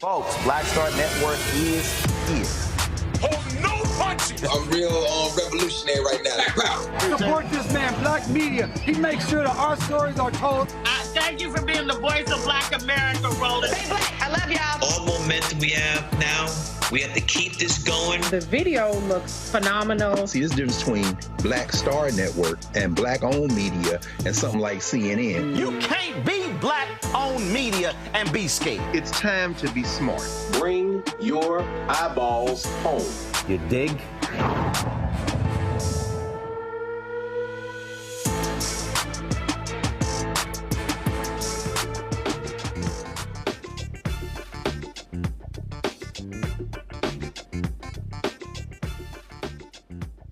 Folks, Black Star Network is here. Oh, no punches! I'm real revolutionary right now. Support this man, Black Media. He makes sure that our stories are told. Thank you for being the voice of Black America, Roland. Stay black. I love y'all. All momentum we have now, we have to keep this going. The video looks phenomenal. See, there's a difference between Black Star Network and Black-owned media and something like CNN. You can't be Black-owned media and be scared. It's time to be smart. Bring your eyeballs home. You dig?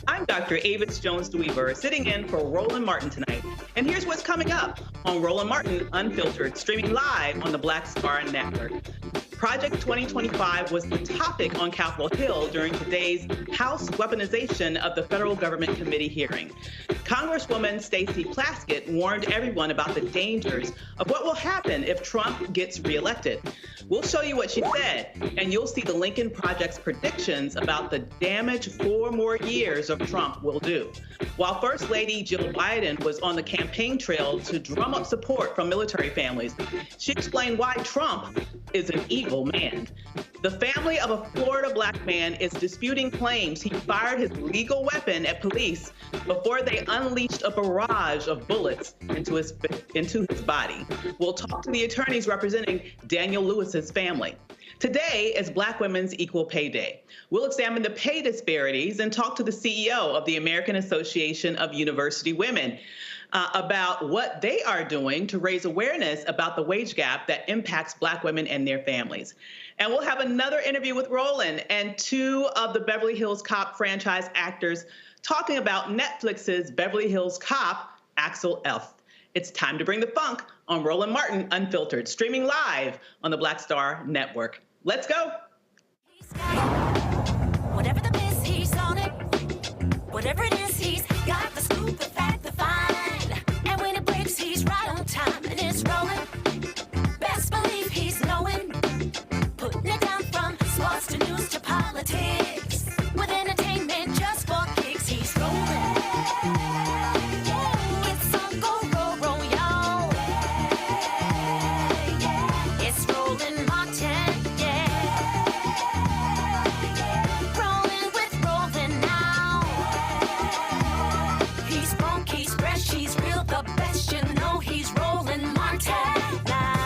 I'm Dr. Avis Jones-DeWeaver, sitting in for Roland Martin tonight. And here's what's coming up on Roland Martin Unfiltered, streaming live on the Black Star Network. Project 2025 was the topic on Capitol Hill during today's House Weaponization of the Federal Government Committee hearing. Congresswoman Stacey Plaskett warned everyone about the dangers of what will happen if Trump gets reelected. We'll show you what she said, and you'll see the Lincoln Project's predictions about the damage 4 more years of Trump will do. While First Lady Jill Biden was on the campaign trail to drum up support from military families, she explained why Trump is an evil man. The family of a Florida Black man is disputing claims he fired his legal weapon at police before they unleashed a barrage of bullets into his body. We'll talk to the attorneys representing Daniel Lewis's family. Today is Black Women's Equal Pay Day. We'll examine the pay disparities and talk to the CEO of the American Association of University Women about what they are doing to raise awareness about the wage gap that impacts Black women and their families. And we'll have another interview with Roland and 2 of the Beverly Hills Cop franchise actors talking about Netflix's Beverly Hills Cop, Axel F. It's time to bring the funk on Roland Martin Unfiltered, streaming live on the Black Star Network. Let's go. Whatever the biz, he's on it. Whatever it is, he's got the scoop, the fact, the find. And when it breaks, he's right on time and it's rolling. Best believe he's knowing. Putting it down from sports to news to politics. With entertainment just for kicks, he's rolling. It's on go, roll, roll, y'all. It's Roland Martin, yeah. Rolling with Roland now. He's funk, he's fresh, he's real, the best, you know he's Roland Martin now.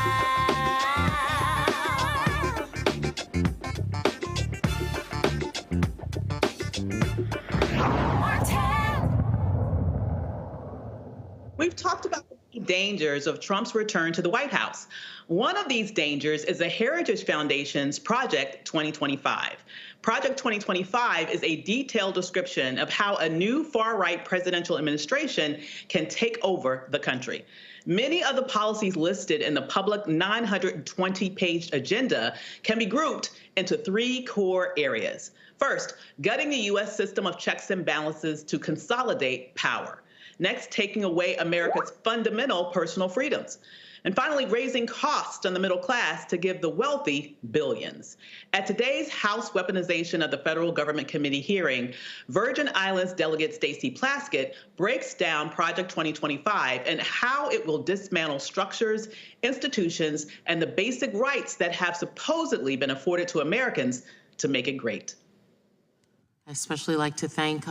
We've talked about the dangers of Trump's return to the White House. One of these dangers is the Heritage Foundation's Project 2025. Project 2025 is a detailed description of how a new far-right presidential administration can take over the country. Many of the policies listed in the public 920-page agenda can be grouped into 3 core areas. First, gutting the U.S. system of checks and balances to consolidate power. Next, taking away America's fundamental personal freedoms. And finally, raising costs on the middle class to give the wealthy billions. At today's House Weaponization of the Federal Government Committee hearing, Virgin Islands delegate Stacey Plaskett breaks down Project 2025 and how it will dismantle structures, institutions, and the basic rights that have supposedly been afforded to Americans to make it great. I especially like to thank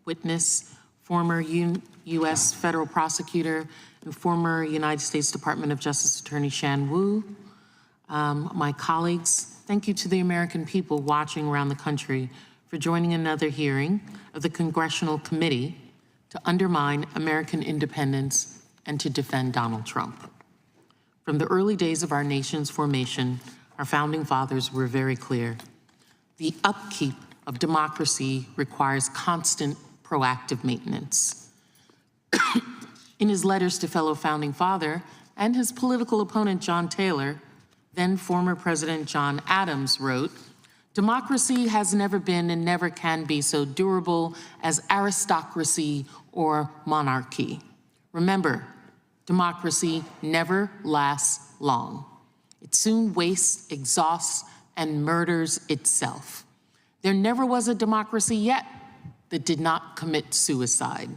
witness, former U.S. federal prosecutor and former United States Department of Justice Attorney Shan Wu, my colleagues. Thank you to the American people watching around the country for joining another hearing of the Congressional Committee to undermine American independence and to defend Donald Trump. From the early days of our nation's formation, our founding fathers were very clear. The upkeep of democracy requires constant proactive maintenance. In his letters to fellow founding father and his political opponent, John Taylor, then former President John Adams wrote, "Democracy has never been and never can be so durable as aristocracy or monarchy. Remember, democracy never lasts long. It soon wastes, exhausts, and murders itself. There never was a democracy yet that did not commit suicide.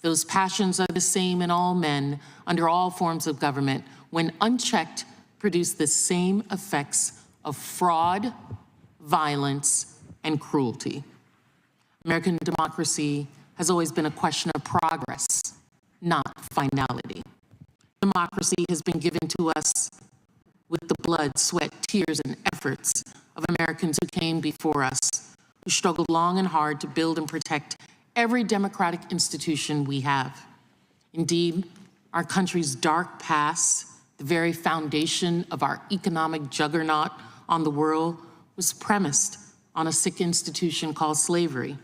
Those passions are the same in all men under all forms of government. When unchecked, produce the same effects of fraud, violence, and cruelty. American democracy has always been a question of progress, not finality. Democracy has been given to us with the blood, sweat, tears, and efforts of Americans who came before us, who struggled long and hard to build and protect every democratic institution we have. Indeed, our country's dark past, the very foundation of our economic juggernaut on the world, was premised on a sick institution called slavery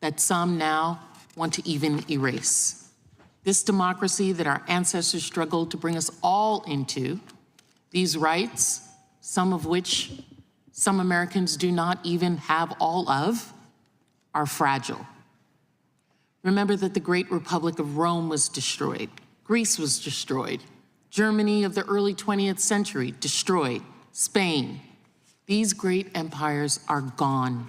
that some now want to even erase. This democracy that our ancestors struggled to bring us all into, these rights, some of which some Americans do not even have all of, are fragile. Remember that the great Republic of Rome was destroyed. Greece was destroyed. Germany of the early 20th century, destroyed. Spain. These great empires are gone.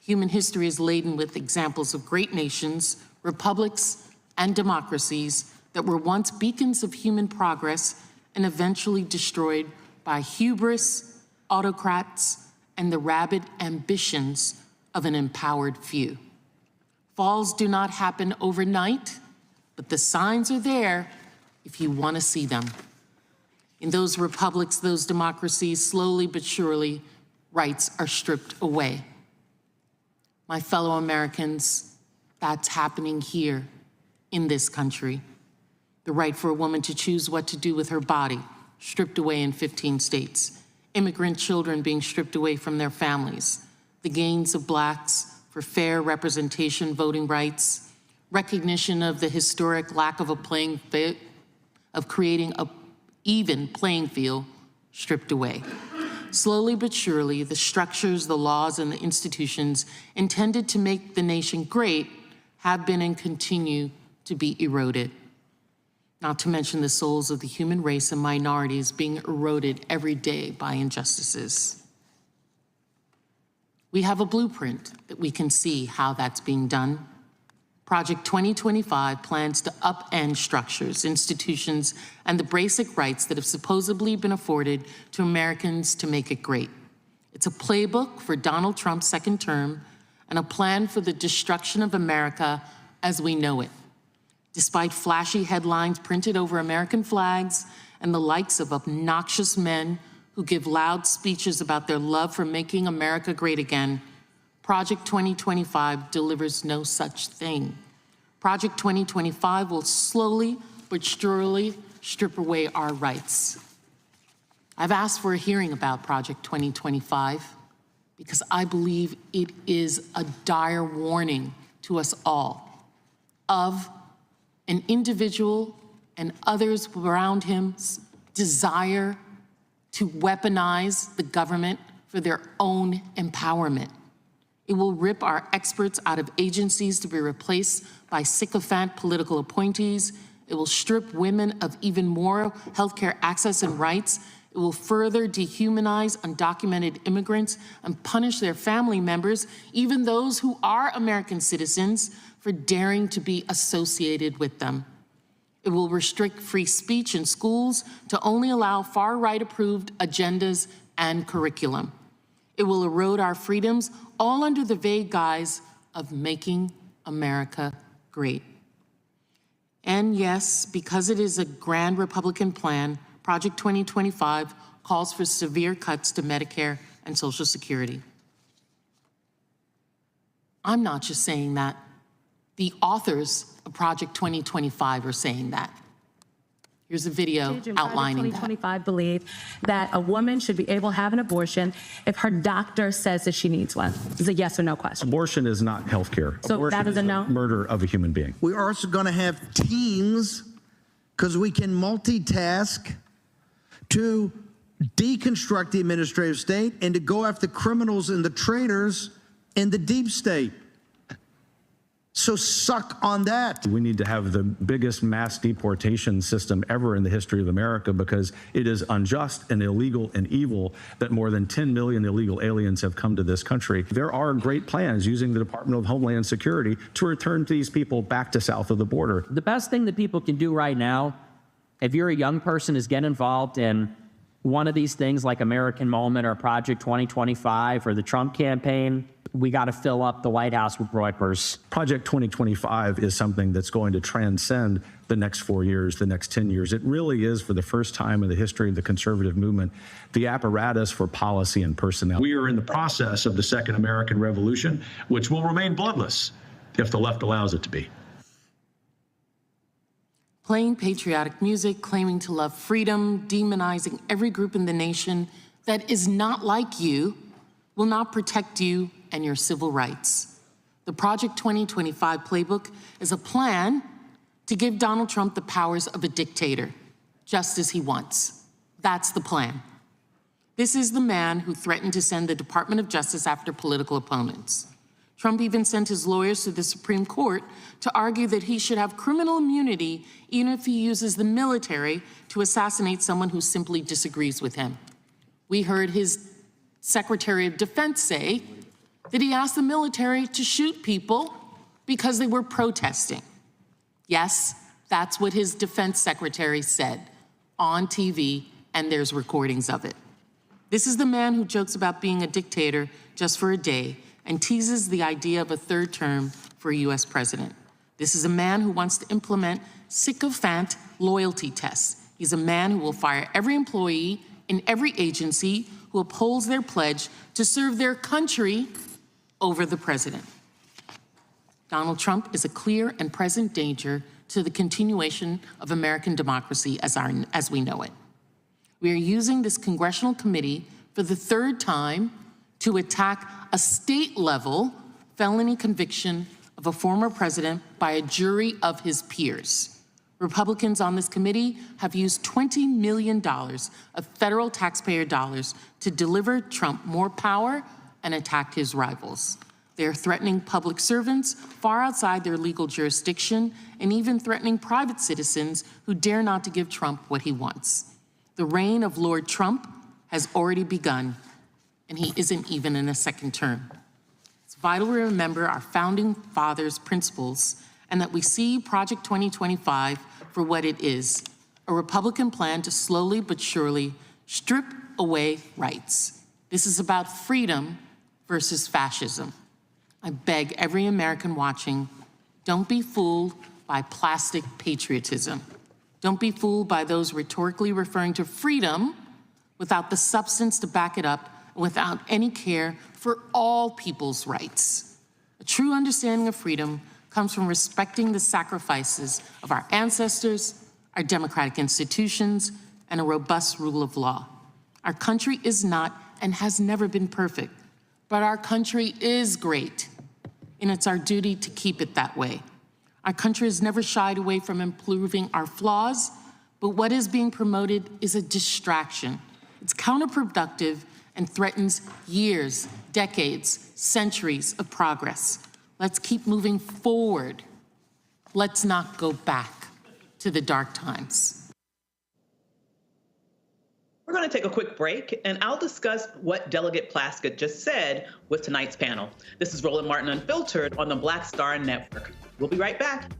Human history is laden with examples of great nations, republics, and democracies that were once beacons of human progress and eventually destroyed by hubris, autocrats, and the rabid ambitions of an empowered few. Falls do not happen overnight, but the signs are there if you want to see them. In those republics, those democracies, slowly but surely, rights are stripped away. My fellow Americans, that's happening here in this country. The right for a woman to choose what to do with her body, stripped away in 15 states. Immigrant children being stripped away from their families. The gains of blacks for fair representation, voting rights. Recognition of the historic lack of creating an even playing field, stripped away. Slowly but surely, the structures, the laws, and the institutions intended to make the nation great have been and continue to be eroded. Not to mention the souls of the human race and minorities being eroded every day by injustices. We have a blueprint that we can see how that's being done. Project 2025 plans to upend structures, institutions, and the basic rights that have supposedly been afforded to Americans to make it great. It's a playbook for Donald Trump's second term and a plan for the destruction of America as we know it. Despite flashy headlines printed over American flags and the likes of obnoxious men who give loud speeches about their love for making America great again, Project 2025 delivers no such thing. Project 2025 will slowly but surely strip away our rights. I've asked for a hearing about Project 2025 because I believe it is a dire warning to us all of an individual and others around him's desire to weaponize the government for their own empowerment. It will rip our experts out of agencies to be replaced by sycophant political appointees. It will strip women of even more healthcare access and rights. It will further dehumanize undocumented immigrants and punish their family members, even those who are American citizens, for daring to be associated with them. It will restrict free speech in schools to only allow far-right approved agendas and curriculum. It will erode our freedoms, all under the vague guise of making America great. And yes, because it is a grand Republican plan, Project 2025 calls for severe cuts to Medicare and Social Security. I'm not just saying that. The authors of Project 2025 are saying that. Here's a video outlining that. 2025 believe that a woman should be able to have an abortion if her doctor says that she needs one. It's a yes or no question. Abortion is not health care. So abortion that is a no? Murder of a human being. We're also going to have teams, because we can multitask, to deconstruct the administrative state and to go after criminals and the traitors in the deep state. So suck on that. We need to have the biggest mass deportation system ever in the history of America, because it is unjust and illegal and evil that more than 10 million illegal aliens have come to this country. There are great plans using the Department of Homeland Security to return these people back to south of the border. The best thing that people can do right now, if you're a young person, is get involved in one of these things like American Moment or Project 2025 or the Trump campaign. We got to fill up the White House with Reuters. Project 2025 is something that's going to transcend the next 4 years, the next 10 years. It really is, for the first time in the history of the conservative movement, the apparatus for policy and personnel. We are in the process of the Second American Revolution, which will remain bloodless if the left allows it to be. Playing patriotic music, claiming to love freedom, demonizing every group in the nation that is not like you, will not protect you and your civil rights. The Project 2025 playbook is a plan to give Donald Trump the powers of a dictator, just as he wants. That's the plan. This is the man who threatened to send the Department of Justice after political opponents. Trump even sent his lawyers to the Supreme Court to argue that he should have criminal immunity even if he uses the military to assassinate someone who simply disagrees with him. We heard his Secretary of Defense say that he asked the military to shoot people because they were protesting. Yes, that's what his defense secretary said on TV, and there's recordings of it. This is the man who jokes about being a dictator just for a day and teases the idea of a third term for a US president. This is a man who wants to implement sycophant loyalty tests. He's a man who will fire every employee in every agency who upholds their pledge to serve their country over the president. Donald Trump is a clear and present danger to the continuation of American democracy as we know it. We are using this congressional committee for the third time to attack a state-level felony conviction of a former president by a jury of his peers. Republicans on this committee have used $20 million of federal taxpayer dollars to deliver Trump more power and attack his rivals. They are threatening public servants far outside their legal jurisdiction and even threatening private citizens who dare not to give Trump what he wants. The reign of Lord Trump has already begun, and he isn't even in a second term. It's vital we remember our founding fathers' principles and that we see Project 2025 for what it is, a Republican plan to slowly but surely strip away rights. This is about freedom versus fascism. I beg every American watching, don't be fooled by plastic patriotism. Don't be fooled by those rhetorically referring to freedom without the substance to back it up and without any care for all people's rights. A true understanding of freedom comes from respecting the sacrifices of our ancestors, our democratic institutions, and a robust rule of law. Our country is not and has never been perfect, but our country is great, and it's our duty to keep it that way. Our country has never shied away from improving our flaws, but what is being promoted is a distraction. It's counterproductive and threatens years, decades, centuries of progress. Let's keep moving forward. Let's not go back to the dark times. We're going to take a quick break, and I'll discuss what Delegate Plaskett just said with tonight's panel. This is Roland Martin Unfiltered on the Black Star Network. We'll be right back.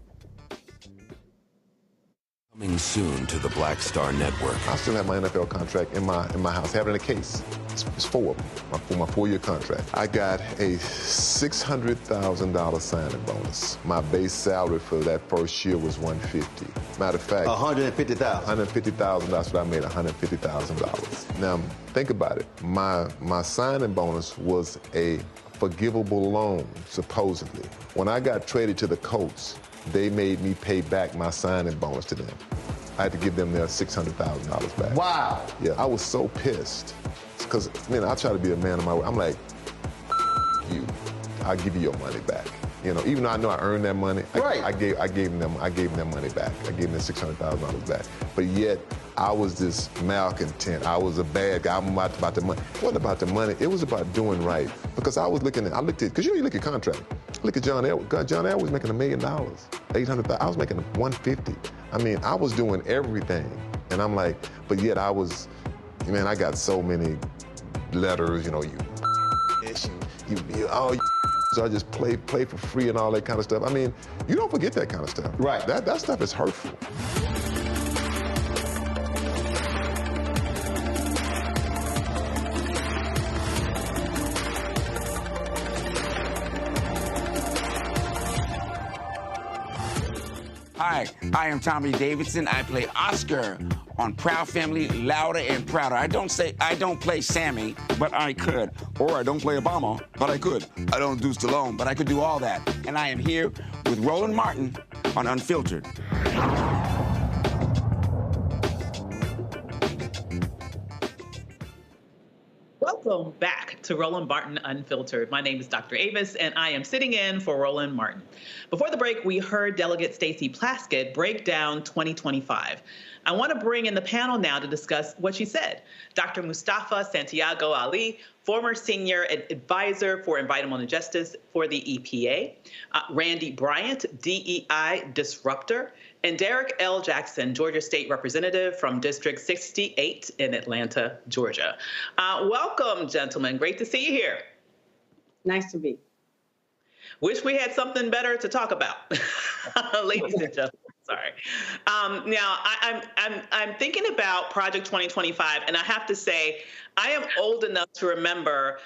Coming soon to the Black Star Network. I still have my NFL contract in my house. I have it in a case. It's 4 of them, for my 4-year contract. I got a $600,000 signing bonus. My base salary for that first year was $150,000. Matter of fact, $150,000. $150,000. That's what I made. $150,000. Now think about it. My signing bonus was a forgivable loan, supposedly. When I got traded to the Colts, they made me pay back my signing bonus to them. I had to give them their $600,000 back. Wow. Yeah, I was so pissed. Because, man, I try to be a man of my word. I'm like, you, I'll give you your money back. You know, even though I know I earned that money, I gave them money back. I gave them $600,000 back. But yet, I was this malcontent. I was a bad guy. I'm about the money. It wasn't about the money. It was about doing right. Because I looked at, because you look at contract. Look at John Edwards. John Edwards was making $1 million, $800,000. I was making $150. I mean, I was doing everything. And I'm like, but yet I got so many letters, you know, so I just play for free and all that kind of stuff. I mean, you don't forget that kind of stuff. Right. That stuff is hurtful. Hi, I am Tommy Davidson. I play Oscar on Proud Family, Louder and Prouder. I don't play Sammy, but I could. Or I don't play Obama, but I could. I don't do Stallone, but I could do all that. And I am here with Roland Martin on Unfiltered. Welcome back to Roland Martin Unfiltered. My name is Dr. Avis, and I am sitting in for Roland Martin. Before the break, we heard Delegate Stacey Plaskett break down 2025. I want to bring in the panel now to discuss what she said. Dr. Mustafa Santiago Ali, former senior advisor for environmental justice for the EPA, Randy Bryant, DEI disruptor, and Derek L. Jackson, Georgia State Representative from District 68 in Atlanta, Georgia. Welcome, gentlemen. Great to see you here. Nice to be. Wish we had something better to talk about, ladies and gentlemen. Sorry. Now, I'm thinking about Project 2025, and I have to say, I am old enough to remember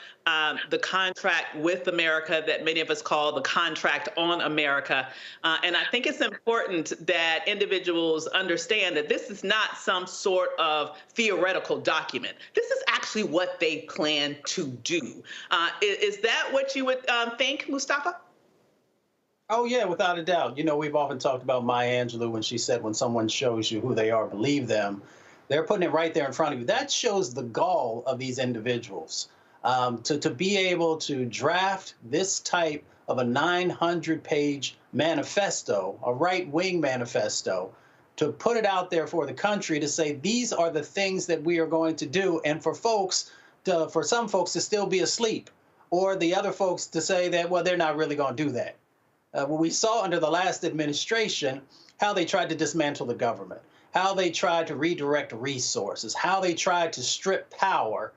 the contract with America that many of us call the contract on America. And I think it's important that individuals understand that this is not some sort of theoretical document. This is actually what they plan to do. Is that what you would think, Mustafa? Oh, yeah, without a doubt. You know, we've often talked about Maya Angelou when she said, when someone shows you who they are, believe them. They're putting it right there in front of you. That shows the gall of these individuals to be able to draft this type of a 900-page manifesto, a right-wing manifesto, to put it out there for the country to say, these are the things that we are going to do. And for some folks to still be asleep, or the other folks to say that, well, they're not really going to do that. We saw under the last administration how they tried to dismantle the government, how they tried to redirect resources, how they tried to strip power.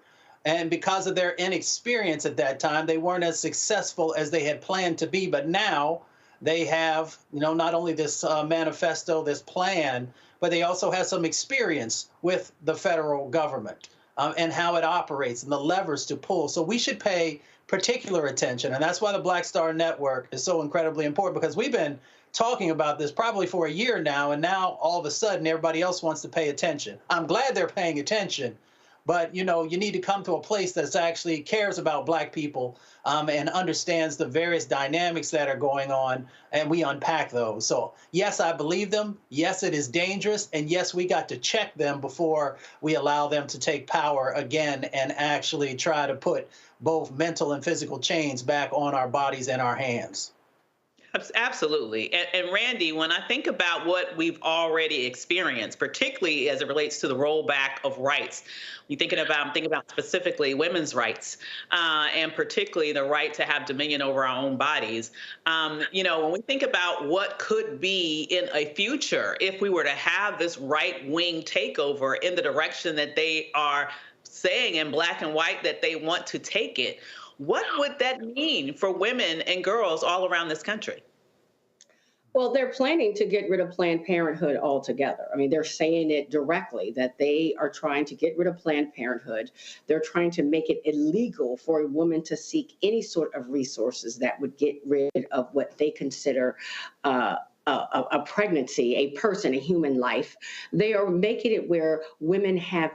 And because of their inexperience at that time, they weren't as successful as they had planned to be. But now they have, you know, not only this manifesto, this plan, but they also have some experience with the federal government and how it operates and the levers to pull. So we should pay particular attention. And that's why the Black Star Network is so incredibly important, because we've been talking about this probably for a year now, and now all of a sudden everybody else wants to pay attention. I'm glad they're paying attention, but you know, you need to come to a place that actually cares about Black people and understands the various dynamics that are going on, and we unpack those. So yes, I believe them. Yes, it is dangerous. And yes, we got to check them before we allow them to take power again and actually try to put both mental and physical chains back on our bodies and our hands. Absolutely. And Randy, when I think about what we've already experienced, particularly as it relates to the rollback of rights, I'm thinking about specifically women's rights, and particularly the right to have dominion over our own bodies. You know, when we think about what could be in a future if we were to have this right-wing takeover in the direction that they are saying in black and white that they want to take it, what would that mean for women and girls all around this country? Well, they're planning to get rid of Planned Parenthood altogether. I mean, they're saying it directly that they are trying to get rid of Planned Parenthood. They're trying to make it illegal for a woman to seek any sort of resources that would get rid of what they consider a pregnancy, a person, a human life. They are making it where women have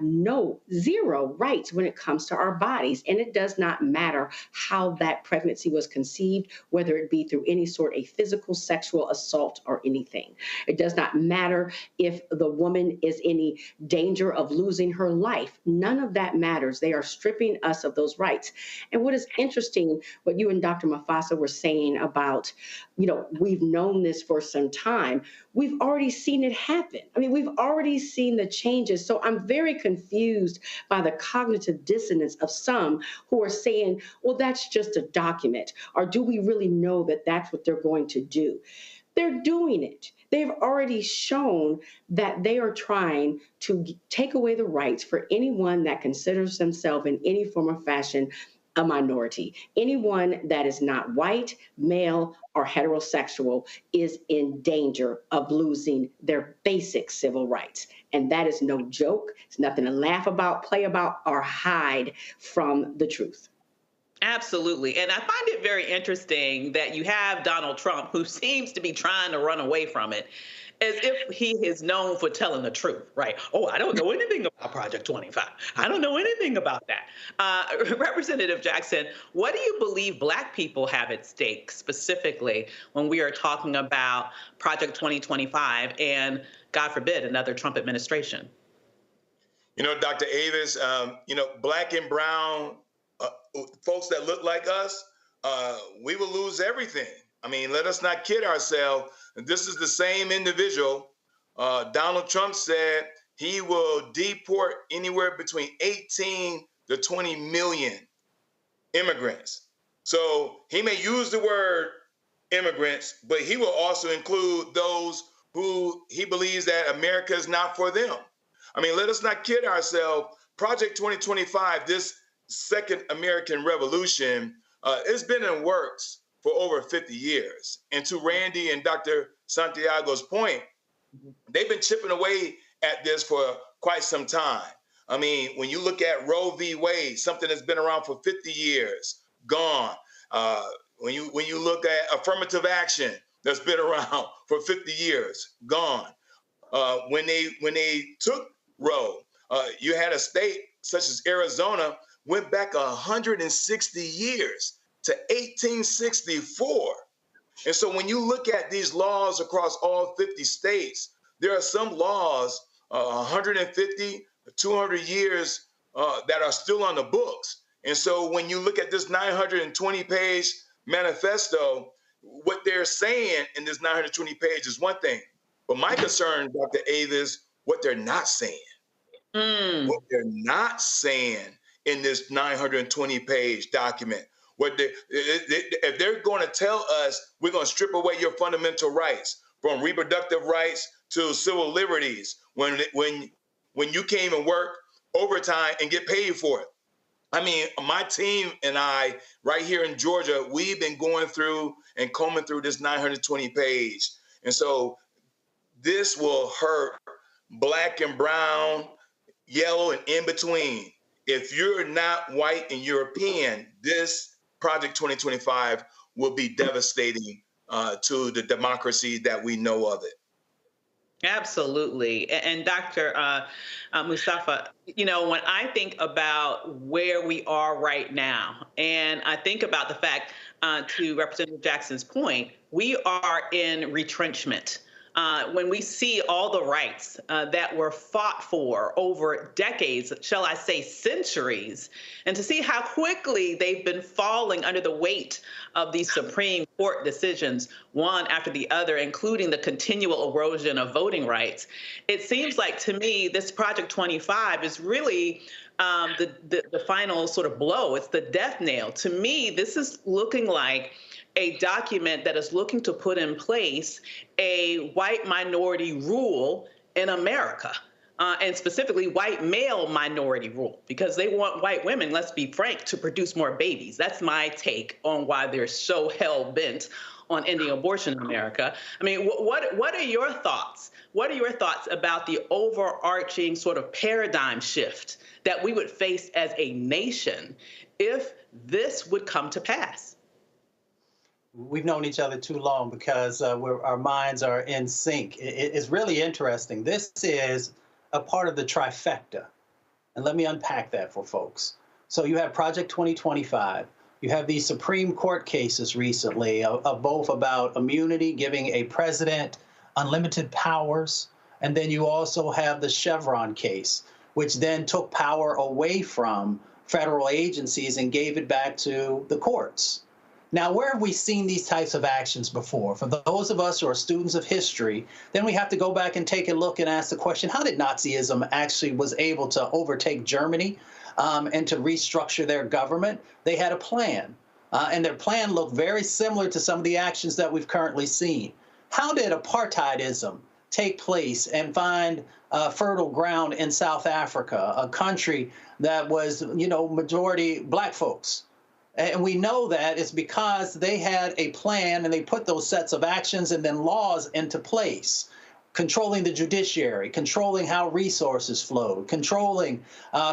zero rights when it comes to our bodies. And it does not matter how that pregnancy was conceived, whether it be through any sort of physical, sexual assault or anything. It does not matter if the woman is in any danger of losing her life. None of that matters. They are stripping us of those rights. And what is interesting, what you and Dr. Mufasa were saying about, we've known this for some time. We've already seen it happen. I mean, we've already seen the changes. So I'm very confused by the cognitive dissonance of some who are saying, well, that's just a document. Or do we really know that that's what they're going to do? They're doing it. They've already shown that they are trying to take away the rights for anyone that considers themselves in any form or fashion a minority. Anyone that is not white, male, or heterosexual is in danger of losing their basic civil rights. And that is no joke. It's nothing to laugh about, play about, or hide from the truth. Absolutely. And I find it very interesting that you have Donald Trump, who seems to be trying to run away from it, as if he is known for telling the truth, right? Oh, I don't know anything about Project 25. I don't know anything about that. Representative Jackson, what do you believe Black people have at stake specifically when we are talking about Project 2025 and, God forbid, another Trump administration? Dr. Avis, Black and brown folks that look like us, we will lose everything. I mean, let us not kid ourselves. This is the same individual. Donald Trump said he will deport anywhere between 18 to 20 million immigrants. So he may use the word immigrants, but he will also include those who he believes that America is not for them. I mean, let us not kid ourselves. Project 2025, this second American revolution, it's been in works for over 50 years. And to Randy and Dr. Santiago's point, they've been chipping away at this for quite some time. I mean, when you look at Roe v. Wade, something that's been around for 50 years, gone. When you look at affirmative action that's been around for 50 years, gone. When they took Roe, you had a state such as Arizona went back 160 years to 1864. And so when you look at these laws across all 50 states, there are some laws 150, 200 years that are still on the books. And so when you look at this 920-page manifesto, what they're saying in this 920 page is one thing. But my concern, Dr. Avis, what they're not saying. What they're not saying in this 920-page document. If they're going to tell us we're going to strip away your fundamental rights, from reproductive rights to civil liberties, when you came and work overtime and get paid for it. I mean, my team and I, right here in Georgia, we've been going through and combing through this 920 page. And so this will hurt Black and brown, yellow, and in between. If you're not white and European, this Project 2025 will be devastating to the democracy that we know of it. Absolutely. And Dr. Mustafa, when I think about where we are right now, and I think about the fact, to Representative Jackson's point, we are in retrenchment. When we see all the rights that were fought for over decades, shall I say centuries, and to see how quickly they've been falling under the weight of these Supreme Court decisions, one after the other, including the continual erosion of voting rights, it seems like to me this Project 25 is really the final sort of blow. It's the death nail. To me, this is looking like a document that is looking to put in place a white minority rule in America, and specifically white male minority rule, because they want white women, let's be frank, to produce more babies. That's my take on why they're so hell-bent on ending abortion in America. I mean, what are your thoughts? What are your thoughts about the overarching sort of paradigm shift that we would face as a nation if this would come to pass? We've known each other too long because our minds are in sync. It's really interesting. This is a part of the trifecta. And let me unpack that for folks. So you have Project 2025. You have these Supreme Court cases recently of both about immunity, giving a president unlimited powers. And then you also have the Chevron case, which then took power away from federal agencies and gave it back to the courts. Now, where have we seen these types of actions before? For those of us who are students of history, then we have to go back and take a look and ask the question, how did Nazism actually was able to overtake Germany and to restructure their government? They had a plan, and their plan looked very similar to some of the actions that we've currently seen. How did apartheidism take place and find fertile ground in South Africa, a country that was, majority black folks? And we know that it's because they had a plan and they put those sets of actions and then laws into place, controlling the judiciary, controlling how resources flowed, controlling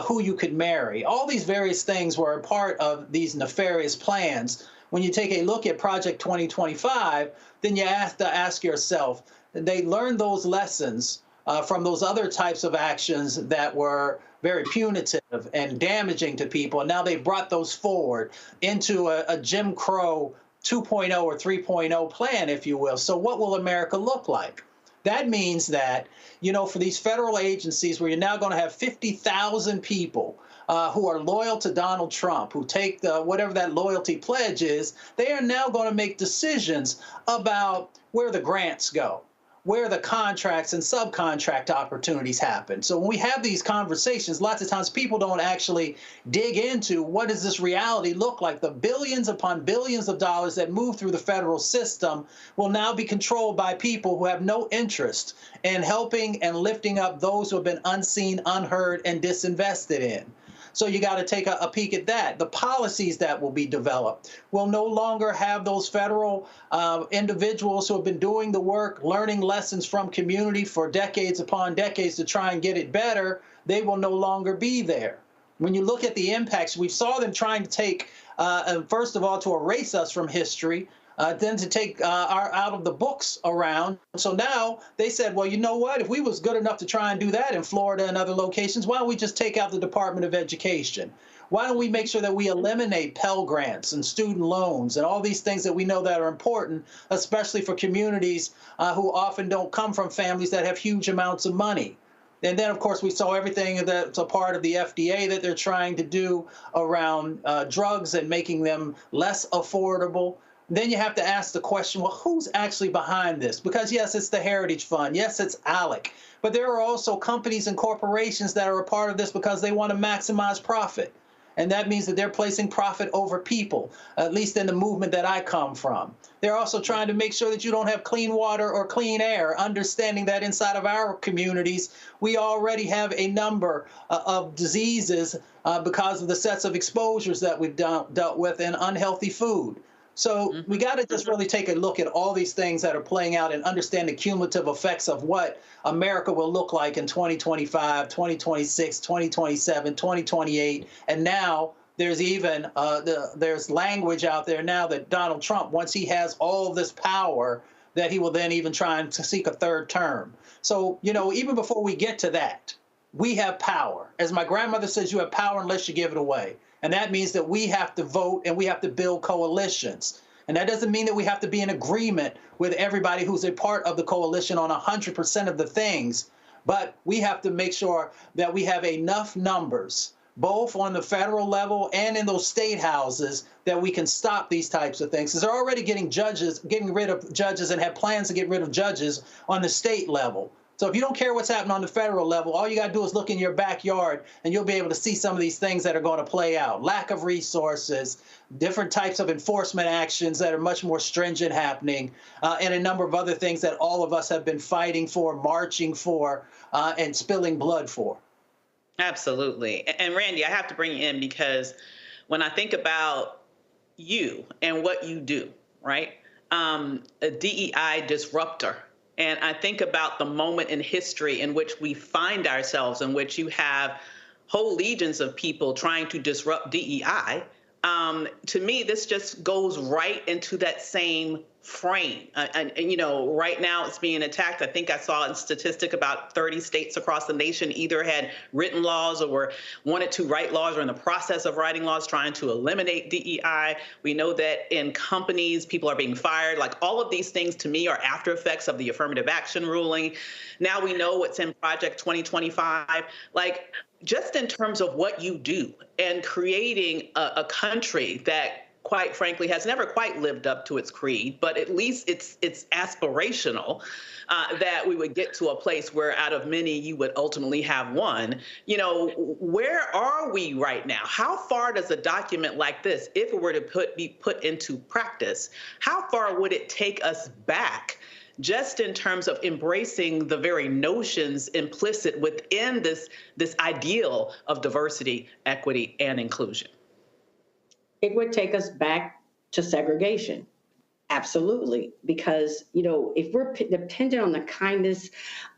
who you could marry. All these various things were a part of these nefarious plans. When you take a look at Project 2025, then you have to ask yourself, they learned those lessons from those other types of actions that were very punitive and damaging to people. And now they brought those forward into a Jim Crow 2.0 or 3.0 plan, if you will. So what will America look like? That means that, for these federal agencies where you're now going to have 50,000 people who are loyal to Donald Trump, who take whatever that loyalty pledge is, they are now going to make decisions about where the grants go, where the contracts and subcontract opportunities happen. So when we have these conversations, lots of times people don't actually dig into what does this reality look like. The billions upon billions of dollars that move through the federal system will now be controlled by people who have no interest in helping and lifting up those who have been unseen, unheard, and disinvested in. So you got to take a peek at that. The policies that will be developed will no longer have those federal individuals who have been doing the work, learning lessons from community for decades upon decades to try and get it better. They will no longer be there. When you look at the impacts, we saw them trying to take, first of all, to erase us from history, then to take our out of the books around. So now they said, well, you know what? If we was good enough to try and do that in Florida and other locations, why don't we just take out the Department of Education? Why don't we make sure that we eliminate Pell Grants and student loans and all these things that we know that are important, especially for communities who often don't come from families that have huge amounts of money? And then, of course, we saw everything that's a part of the FDA that they're trying to do around drugs and making them less affordable. Then you have to ask the question, well, who's actually behind this? Because, yes, it's the Heritage Fund. Yes, it's ALEC. But there are also companies and corporations that are a part of this because they want to maximize profit. And that means that they're placing profit over people, at least in the movement that I come from. They're also trying to make sure that you don't have clean water or clean air, understanding that inside of our communities, we already have a number of diseases because of the sets of exposures that we've dealt with in unhealthy food. So we got to just really take a look at all these things that are playing out and understand the cumulative effects of what America will look like in 2025, 2026, 2027, 2028. And now there's even there's language out there now that Donald Trump, once he has all this power, that he will then even try and seek a third term. So, even before we get to that, we have power. As my grandmother says, you have power unless you give it away. And that means that we have to vote and we have to build coalitions. And that doesn't mean that we have to be in agreement with everybody who's a part of the coalition on 100% of the things. But we have to make sure that we have enough numbers, both on the federal level and in those state houses, that we can stop these types of things. Because they're already getting rid of judges and have plans to get rid of judges on the state level. So if you don't care what's happening on the federal level, all you got to do is look in your backyard and you'll be able to see some of these things that are going to play out. Lack of resources, different types of enforcement actions that are much more stringent happening, and a number of other things that all of us have been fighting for, marching for, and spilling blood for. Absolutely. And Randy, I have to bring you in because when I think about you and what you do, right? A DEI disruptor. And I think about the moment in history in which we find ourselves, in which you have whole legions of people trying to disrupt DEI, To me, this just goes right into that same frame. And, you know, right now it's being attacked. I think I saw a statistic about 30 states across the nation either had written laws or wanted to write laws or in the process of writing laws trying to eliminate DEI. We know that in companies, people are being fired. Like, all of these things to me are after effects of the affirmative action ruling. Now we know what's in Project 2025. Like, just in terms of what you do and creating a country that, quite frankly, has never quite lived up to its creed, but at least it's aspirational, that we would get to a place where out of many you would ultimately have one. You know, where are we right now? How far does a document like this, if it were to be put into practice, how far would it take us back, just in terms of embracing the very notions implicit within this ideal of diversity, equity, and inclusion? It would take us back to segregation. Absolutely. Because, you know, if we're dependent on the kindness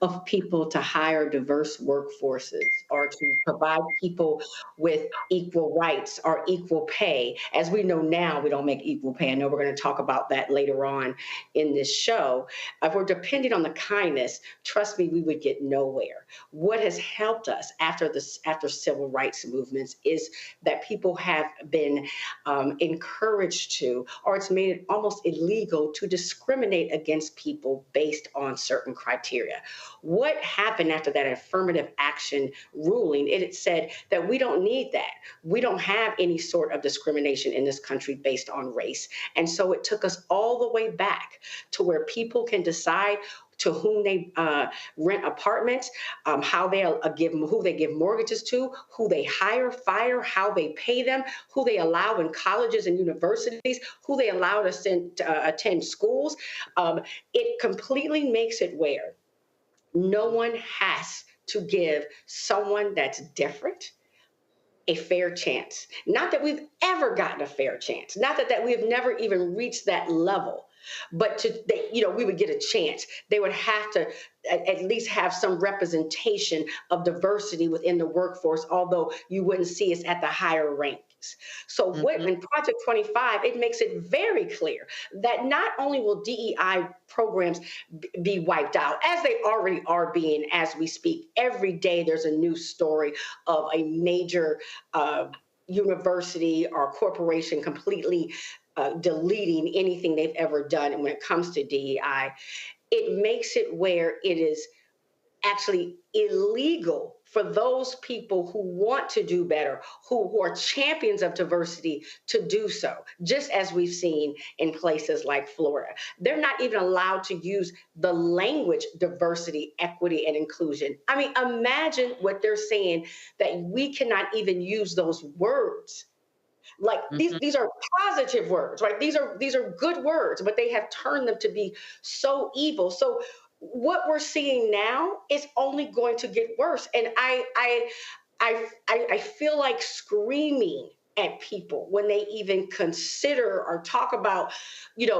of people to hire diverse workforces or to provide people with equal rights or equal pay, as we know now, we don't make equal pay. I know we're going to talk about that later on in this show. If we're dependent on the kindness, trust me, we would get nowhere. What has helped us after civil rights movements is that people have been encouraged to, or it's made it almost illegal to discriminate against people based on certain criteria. What happened after that affirmative action ruling? It said that we don't need that. We don't have any sort of discrimination in this country based on race. And so it took us all the way back to where people can decide to whom they rent apartments, how they who they give mortgages to, who they hire, fire, how they pay them, who they allow in colleges and universities, who they allow to attend schools. It completely makes it where no one has to give someone that's different a fair chance. Not that we've ever gotten a fair chance, not that we have never even reached that level, but we would get a chance. They would have to at least have some representation of diversity within the workforce, although you wouldn't see us at the higher ranks. So in Project 25, it makes it very clear that not only will DEI programs be wiped out, as they already are being as we speak. Every day there's a new story of a major university or corporation completely deleting anything they've ever done. And when it comes to DEI, it makes it where it is actually illegal for those people who want to do better, who are champions of diversity, to do so, just as we've seen in places like Florida. They're not even allowed to use the language diversity, equity, and inclusion. I mean, imagine what they're saying, that we cannot even use those words. Like these are positive words, right? These are good words, but they have turned them to be so evil. So what we're seeing now is only going to get worse. And I feel like screaming at people when they even consider or talk about,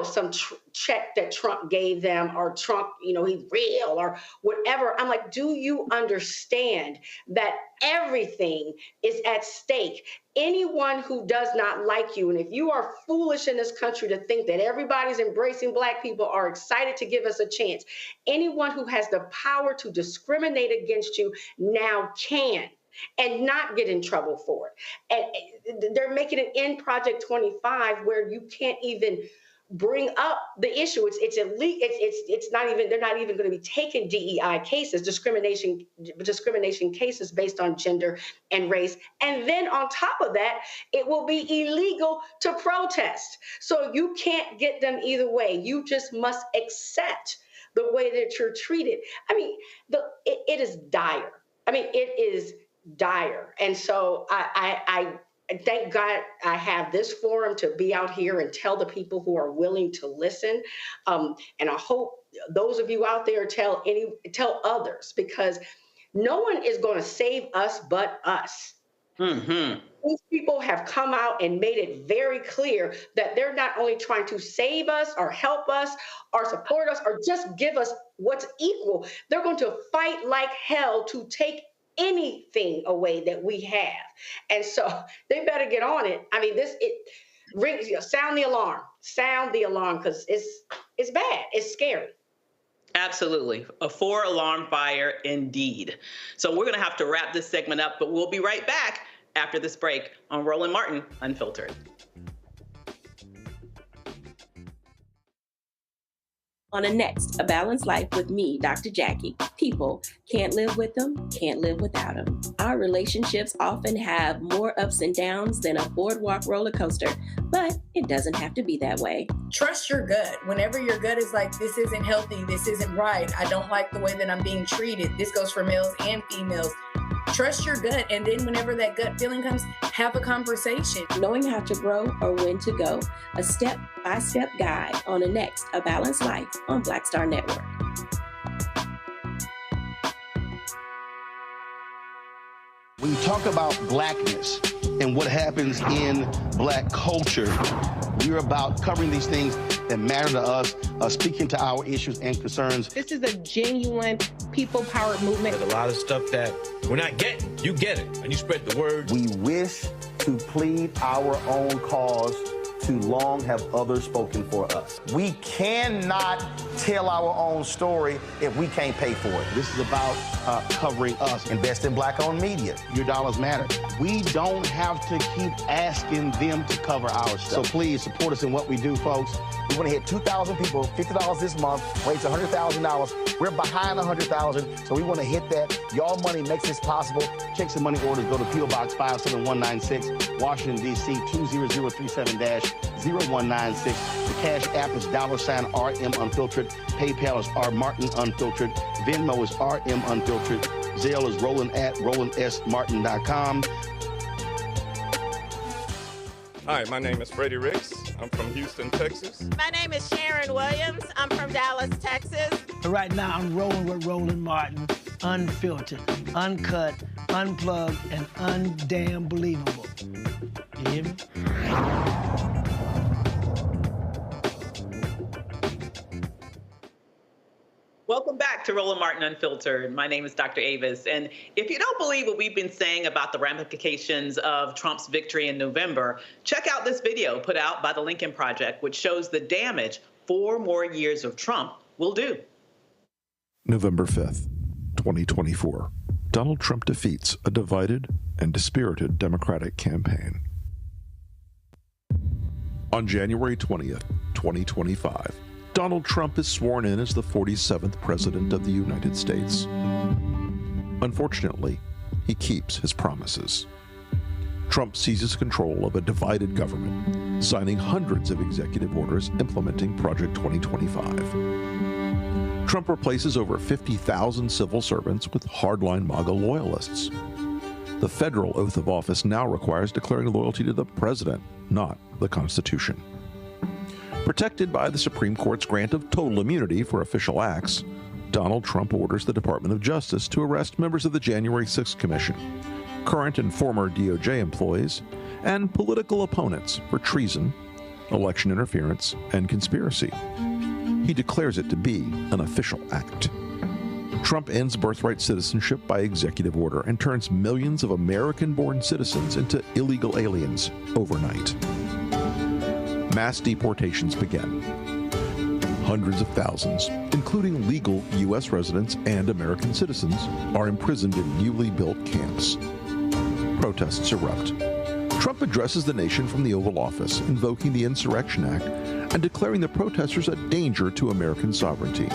some check that Trump gave them, or Trump, he's real or whatever. I'm like, do you understand that everything is at stake? Anyone who does not like you, and if you are foolish in this country to think that everybody's embracing Black people, are excited to give us a chance, anyone who has the power to discriminate against you now can, and not get in trouble for it. And they're making it in Project 25 where you can't even bring up the issue. It's illegal. It's not even. They're not even going to be taking DEI cases, discrimination cases based on gender and race. And then on top of that, it will be illegal to protest. So you can't get them either way. You just must accept the way that you're treated. I mean, it is dire. I mean, it is dire. And so I thank God I have this forum to be out here and tell the people who are willing to listen. And I hope those of you out there tell others, because no one is going to save us but us. These people have come out and made it very clear that they're not only trying to save us or help us or support us or just give us what's equal. They're going to fight like hell to take anything away that we have. And so they better get on it. I mean, sound the alarm, because it's bad. It's scary. Absolutely. A 4-alarm fire indeed. So we're going to have to wrap this segment up, but we'll be right back after this break on Roland Martin Unfiltered. On the next A Balanced Life with me, Dr. Jackie. People can't live with them, can't live without them. Our relationships often have more ups and downs than a boardwalk roller coaster, but it doesn't have to be that way. Trust your gut. Whenever your gut is like, this isn't healthy, this isn't right, I don't like the way that I'm being treated. This goes for males and females. Trust your gut, and then whenever that gut feeling comes, have a conversation. Knowing how to grow or when to go, a step-by-step guide on the next A Balanced Life on Black Star Network. When you talk about blackness and what happens in black culture, we're about covering these things that matter to us, speaking to our issues and concerns. This is a genuine people-powered movement. There's a lot of stuff that we're not getting. You get it, and you spread the word. We wish to plead our own cause. Too long have others spoken for us. We cannot tell our own story if we can't pay for it. This is about covering us. Invest in black-owned media. Your dollars matter. We don't have to keep asking them to cover our stuff. So please support us in what we do, folks. We want to hit 2,000 people, $50 this month, raise $100,000. We're behind 100,000, so we want to hit that. Y'all money makes this possible. Checks and money orders go to P.O. Box 57196, Washington, D.C. 20037-0196. The Cash App is $RM Unfiltered. PayPal is R Martin Unfiltered. Venmo is RM Unfiltered. Zelle is Roland at RolandSMartin.com. Hi, my name is Freddie Ricks. I'm from Houston, Texas. My name is Sharon Williams. I'm from Dallas, Texas. Right now, I'm rolling with Roland Martin, unfiltered, uncut, unplugged, and undamn believable. You hear me? Welcome back to Roland Martin Unfiltered. My name is Dr. Avis. And if you don't believe what we've been saying about the ramifications of Trump's victory in November, check out this video put out by the Lincoln Project, which shows the damage 4 more years of Trump will do. November 5th, 2024. Donald Trump defeats a divided and dispirited Democratic campaign. On January 20th, 2025, Donald Trump is sworn in as the 47th President of the United States. Unfortunately, he keeps his promises. Trump seizes control of a divided government, signing hundreds of executive orders implementing Project 2025. Trump replaces over 50,000 civil servants with hardline MAGA loyalists. The federal oath of office now requires declaring loyalty to the president, not the Constitution. Protected by the Supreme Court's grant of total immunity for official acts, Donald Trump orders the Department of Justice to arrest members of the January 6th Commission, current and former DOJ employees, and political opponents for treason, election interference, and conspiracy. He declares it to be an official act. Trump ends birthright citizenship by executive order and turns millions of American-born citizens into illegal aliens overnight. Mass deportations begin. Hundreds of thousands, including legal U.S. residents and American citizens, are imprisoned in newly built camps. Protests erupt. Trump addresses the nation from the Oval Office, invoking the Insurrection Act and declaring the protesters a danger to American sovereignty.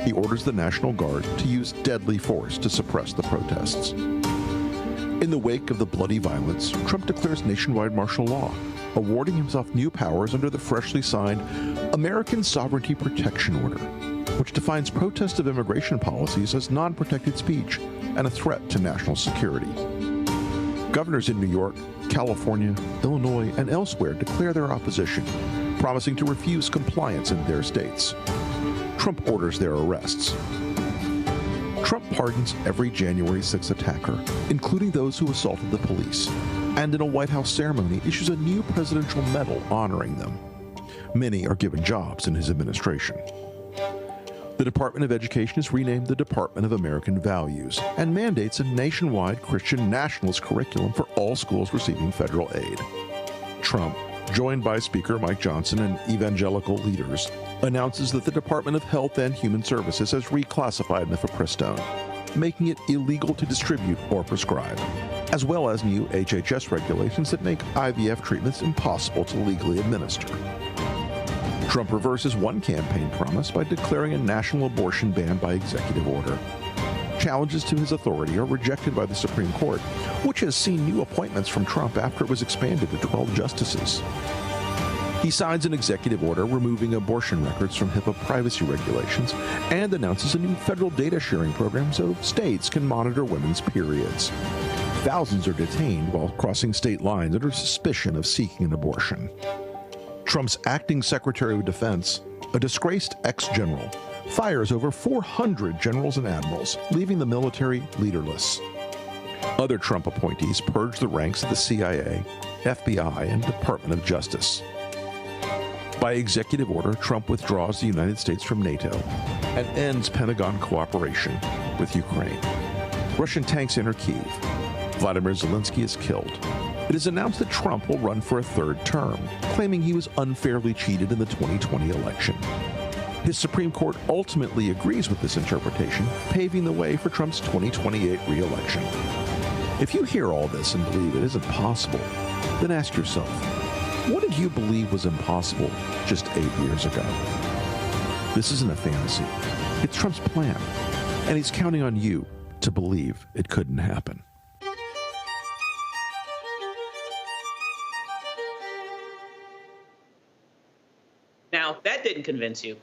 He orders the National Guard to use deadly force to suppress the protests. In the wake of the bloody violence, Trump declares nationwide martial law, awarding himself new powers under the freshly signed American Sovereignty Protection Order, which defines protest of immigration policies as non-protected speech and a threat to national security. Governors in New York, California, Illinois, and elsewhere declare their opposition, promising to refuse compliance in their states. Trump orders their arrests. Trump pardons every January 6th attacker, including those who assaulted the police, and in a White House ceremony issues a new presidential medal honoring them. Many are given jobs in his administration. The The Department of Education is renamed the Department of American Values and mandates a nationwide Christian nationalist curriculum for all schools receiving federal aid. Trump, joined by Speaker Mike Johnson and evangelical leaders, announces that the Department of Health and Human Services has reclassified mifepristone, making it illegal to distribute or prescribe, as well as new HHS regulations that make IVF treatments impossible to legally administer. Trump reverses one campaign promise by declaring a national abortion ban by executive order. Challenges to his authority are rejected by the Supreme Court, which has seen new appointments from Trump after it was expanded to 12 justices. He signs an executive order removing abortion records from HIPAA privacy regulations and announces a new federal data sharing program so states can monitor women's periods. Thousands are detained while crossing state lines under suspicion of seeking an abortion. Trump's acting Secretary of Defense, a disgraced ex-general, fires over 400 generals and admirals, leaving the military leaderless. Other Trump appointees purge the ranks of the CIA, FBI, and Department of Justice. By executive order, Trump withdraws the United States from NATO and ends Pentagon cooperation with Ukraine. Russian tanks enter Kyiv. Vladimir Zelensky is killed. It is announced that Trump will run for a third term, claiming he was unfairly cheated in the 2020 election. His Supreme Court ultimately agrees with this interpretation, paving the way for Trump's 2028 re-election. If you hear all this and believe it isn't possible, then ask yourself, what did you believe was impossible just 8 years ago? This isn't a fantasy. It's Trump's plan, and he's counting on you to believe it couldn't happen. Now, that didn't convince you.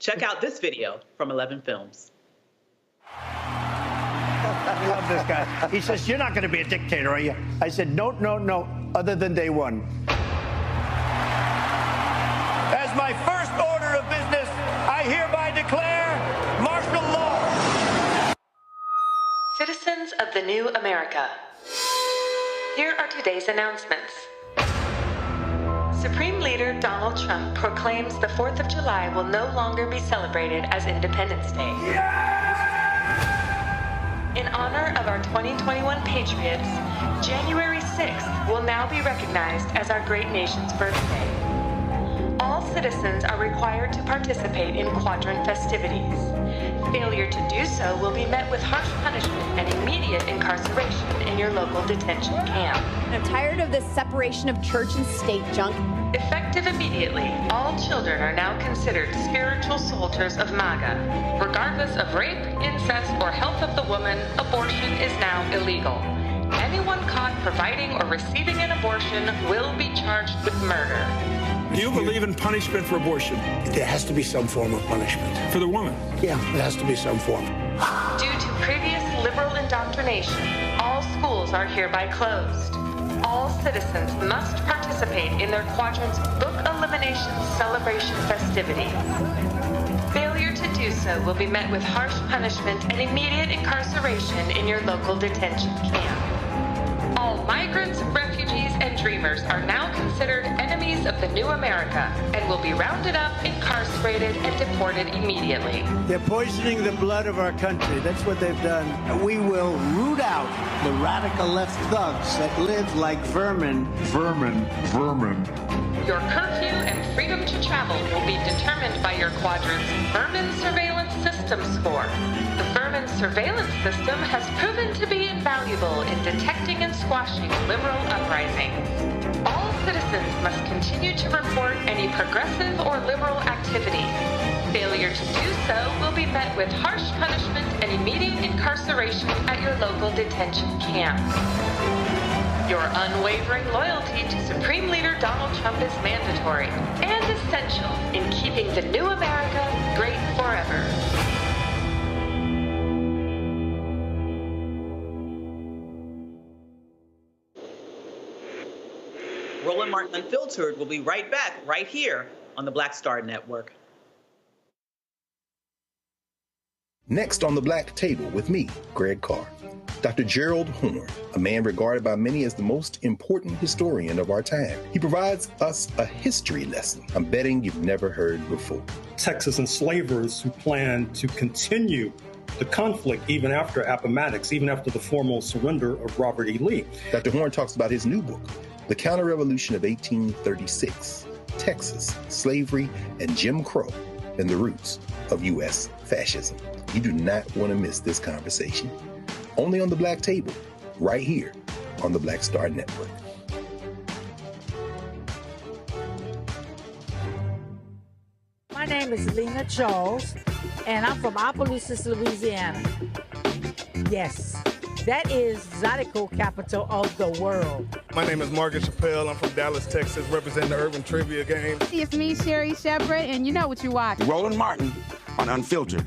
Check out this video from 11 Films. I love this guy. He says, "You're not going to be a dictator, are you?" I said, "No, no, no, other than day one." As my first order of business, I hereby declare martial law. Citizens of the new America, here are today's announcements. Supreme Leader Donald Trump proclaims the 4th of July will no longer be celebrated as Independence Day. In honor of our 2021 Patriots, January 6th will now be recognized as our great nation's birthday. All citizens are required to participate in quadrant festivities. Failure to do so will be met with harsh punishment and immediate incarceration in your local detention camp. I'm tired of this separation of church and state junk. Effective immediately, all children are now considered spiritual soldiers of MAGA. Regardless of rape, incest, or health of the woman, abortion is now illegal. Anyone caught providing or receiving an abortion will be charged with murder. Do you believe in punishment for abortion? There has to be some form of punishment. For the woman? Yeah, there has to be some form. Due to previous liberal indoctrination, all schools are hereby closed. All citizens must participate in their quadrant's book elimination celebration festivities. Failure to do so will be met with harsh punishment and immediate incarceration in your local detention camp. All migrants, refugees, and dreamers are now considered enemies of the new America and will be rounded up, incarcerated, and deported immediately. They're poisoning the blood of our country. That's what they've done. We will root out the radical left thugs that live like vermin. Vermin. Your curfew and freedom to travel will be determined by your quadrant's Vermin Surveillance System score. The Vermin Surveillance System has proven to be invaluable in detecting and squashing liberal uprisings. All citizens must continue to report any progressive or liberal activity. Failure to do so will be met with harsh punishment and immediate incarceration at your local detention camp. Your unwavering loyalty to Supreme Leader Donald Trump is mandatory and essential in keeping the new America great forever. Roland Martin Unfiltered will be right back right here on the Black Star Network. Next on the Black Table with me, Greg Carr. Dr. Gerald Horne, a man regarded by many as the most important historian of our time. He provides us a history lesson I'm betting you've never heard before. Texas enslavers who plan to continue the conflict even after Appomattox, even after the formal surrender of Robert E. Lee. Dr. Horne talks about his new book, The Counter-Revolution of 1836, Texas, Slavery, and Jim Crow, and the Roots of U.S. Fascism. You do not want to miss this conversation. Only on the Black Table, right here on the Black Star Network. My name is Lena Charles, and I'm from Opelousas, Louisiana. Yes, that is Zydeco capital of the world. My name is Margaret Chappelle. I'm from Dallas, Texas, representing the Urban Trivia Game. It's me, Sherry Shepherd, and you know what you watch. Roland Martin on Unfiltered.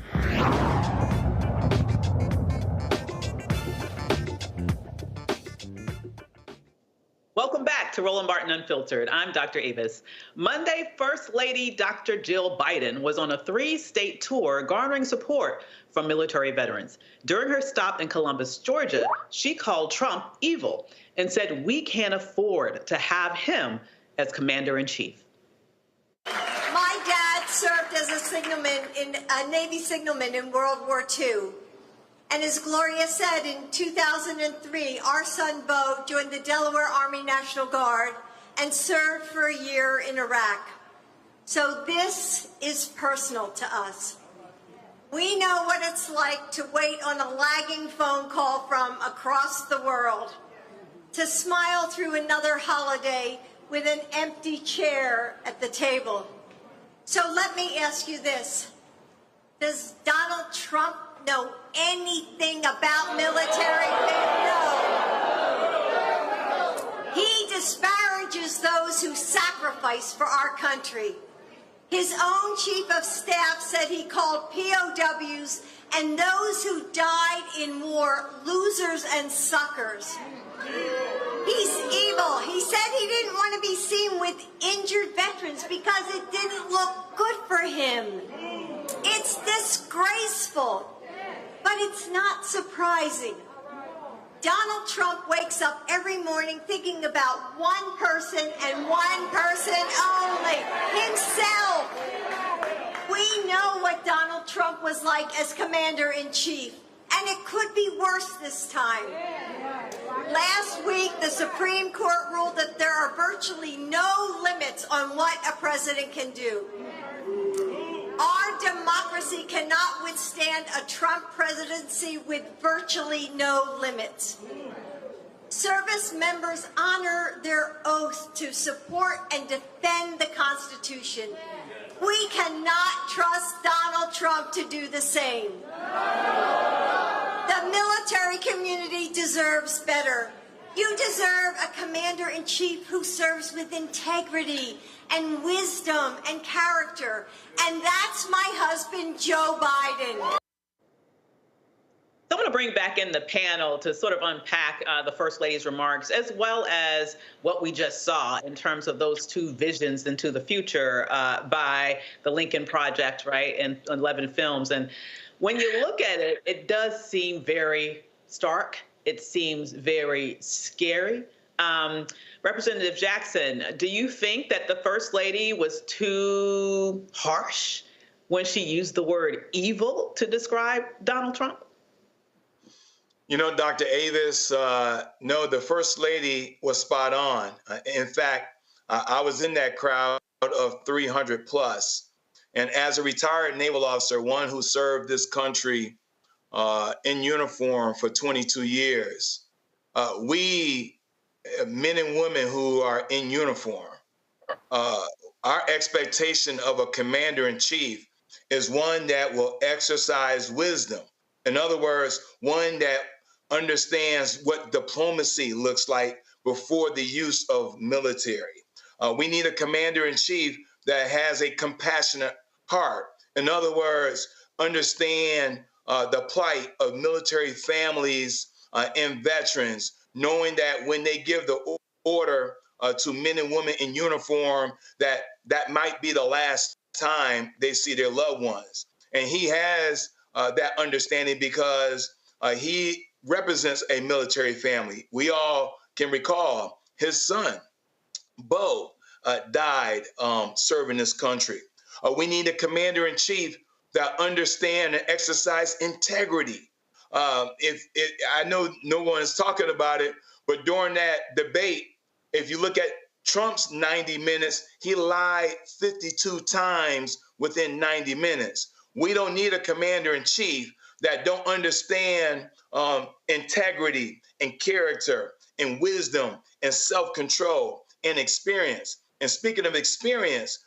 Welcome back to Roland Martin Unfiltered. I'm Dr. Avis. Monday, First Lady Dr. Jill Biden was on a 3-state tour garnering support from military veterans. During her stop in Columbus, Georgia, she called Trump evil and said we can't afford to have him as commander-in-chief. My dad served as a Navy signalman in World War II. And as Gloria said, in 2003, our son Bo joined the Delaware Army National Guard and served for a year in Iraq. So this is personal to us. We know what it's like to wait on a lagging phone call from across the world, to smile through another holiday with an empty chair at the table. So let me ask you this. Does Donald Trump know anything about military? No. He disparages those who sacrifice for our country. His own chief of staff said he called POWs and those who died in war losers and suckers. He's evil. He said he didn't want to be seen with injured veterans because it didn't look good for him. It's disgraceful. But it's not surprising. Donald Trump wakes up every morning thinking about one person and one person only, himself. We know what Donald Trump was like as commander-in-chief, and it could be worse this time. Last week, the Supreme Court ruled that there are virtually no limits on what a president can do. Our democracy cannot withstand a Trump presidency with virtually no limits. Service members honor their oath to support and defend the Constitution. We cannot trust Donald Trump to do the same. The military community deserves better. You deserve a commander-in-chief who serves with integrity and wisdom and character. And that's my husband, Joe Biden. So I'm going to bring back in the panel to sort of unpack the First Lady's remarks, as well as what we just saw in terms of those two visions into the future by the Lincoln Project, right, and 11 films. And when you look at it, it does seem very stark. It seems very scary. Representative Jackson, do you think that the First Lady was too harsh when she used the word evil to describe Donald Trump? You know, Dr. Avis, no, the First Lady was spot on. In fact, I was in that crowd of 300 plus. And as a retired naval officer, one who served this country in uniform for 22 years, we men and women who are in uniform, our expectation of a commander-in-chief is one that will exercise wisdom. In other words, one that understands what diplomacy looks like before the use of military. We need a commander-in-chief that has a compassionate heart. In other words, understand the plight of military families and veterans, knowing that when they give the order to men and women in uniform, that might be the last time they see their loved ones. And he has that understanding because he represents a military family. We all can recall his son, Bo, died serving this country. We need a commander-in-chief that understand and exercise integrity. I know no one is talking about it, but during that debate, if you look at Trump's 90 minutes, he lied 52 times within 90 minutes. We don't need a commander-in-chief that don't understand integrity and character and wisdom and self-control and experience. And speaking of experience,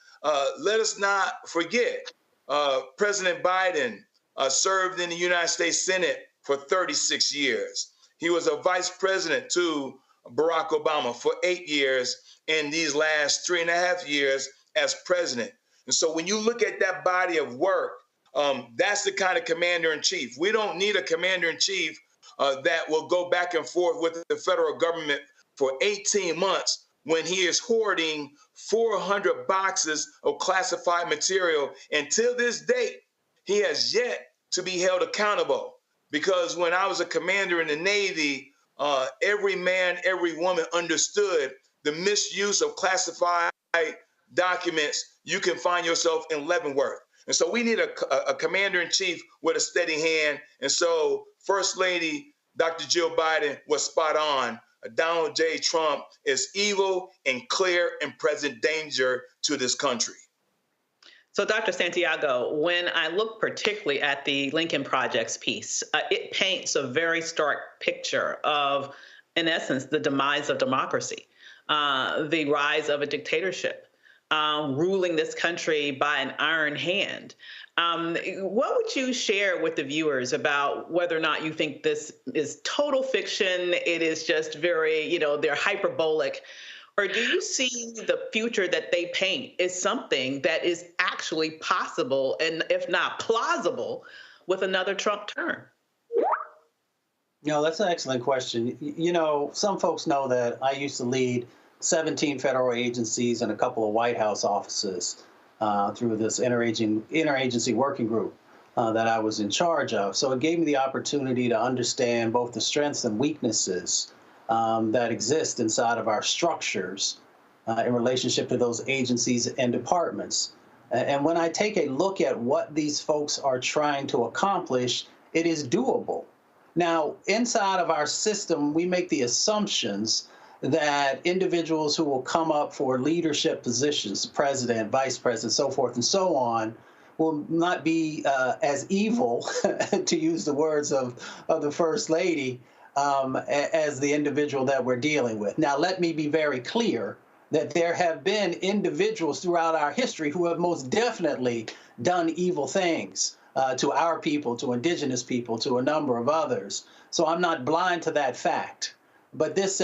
let us not forget, President Biden served in the United States Senate for 36 years. He was a vice president to Barack Obama for 8 years in these last 3.5 years as president. And so when you look at that body of work, that's the kind of commander-in-chief. We don't need a commander-in-chief that will go back and forth with the federal government for 18 months when he is hoarding 400 boxes of classified material. Until this date, he has yet to be held accountable. Because when I was a commander in the Navy, every man, every woman understood the misuse of classified documents. You can find yourself in Leavenworth. And so we need a commander-in-chief with a steady hand. And so First Lady Dr. Jill Biden was spot on. Donald J. Trump is evil and clear and present danger to this country. So, Dr. Santiago, when I look particularly at the Lincoln Project's piece, it paints a very stark picture of, in essence, the demise of democracy, the rise of a dictatorship, ruling this country by an iron hand. What would you share with the viewers about whether or not you think this is total fiction, it is just very, they're hyperbolic, or do you see the future that they paint is something that is actually possible and if not plausible with another Trump term? That's an excellent question. Some folks know that I used to lead 17 federal agencies and a couple of White House offices through this interagency working group that I was in charge of. So it gave me the opportunity to understand both the strengths and weaknesses that exist inside of our structures in relationship to those agencies and departments. And when I take a look at what these folks are trying to accomplish, it is doable. Now, inside of our system, we make the assumptions that individuals who will come up for leadership positions, president, vice president, so forth and so on, will not be as evil, to use the words of the First Lady, as the individual that we're dealing with. Now, let me be very clear that there have been individuals throughout our history who have most definitely done evil things to our people, to indigenous people, to a number of others. So I'm not blind to that fact. But this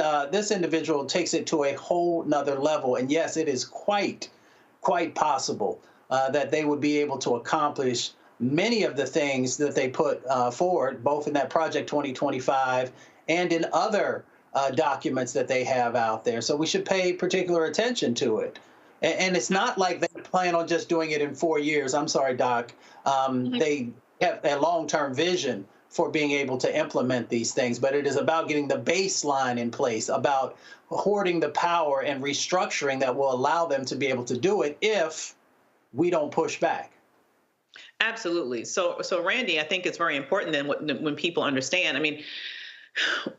individual takes it to a whole nother level. And yes, it is quite possible that they would be able to accomplish many of the things that they put forward, both in that Project 2025 and in other documents that they have out there. So we should pay particular attention to it. And it's not like they plan on just doing it in 4 years. I'm sorry, Doc. They have a long-term vision for being able to implement these things, but it is about getting the baseline in place, about hoarding the power and restructuring that will allow them to be able to do it if we don't push back. Absolutely. So Randy, I think it's very important then when people understand. I mean,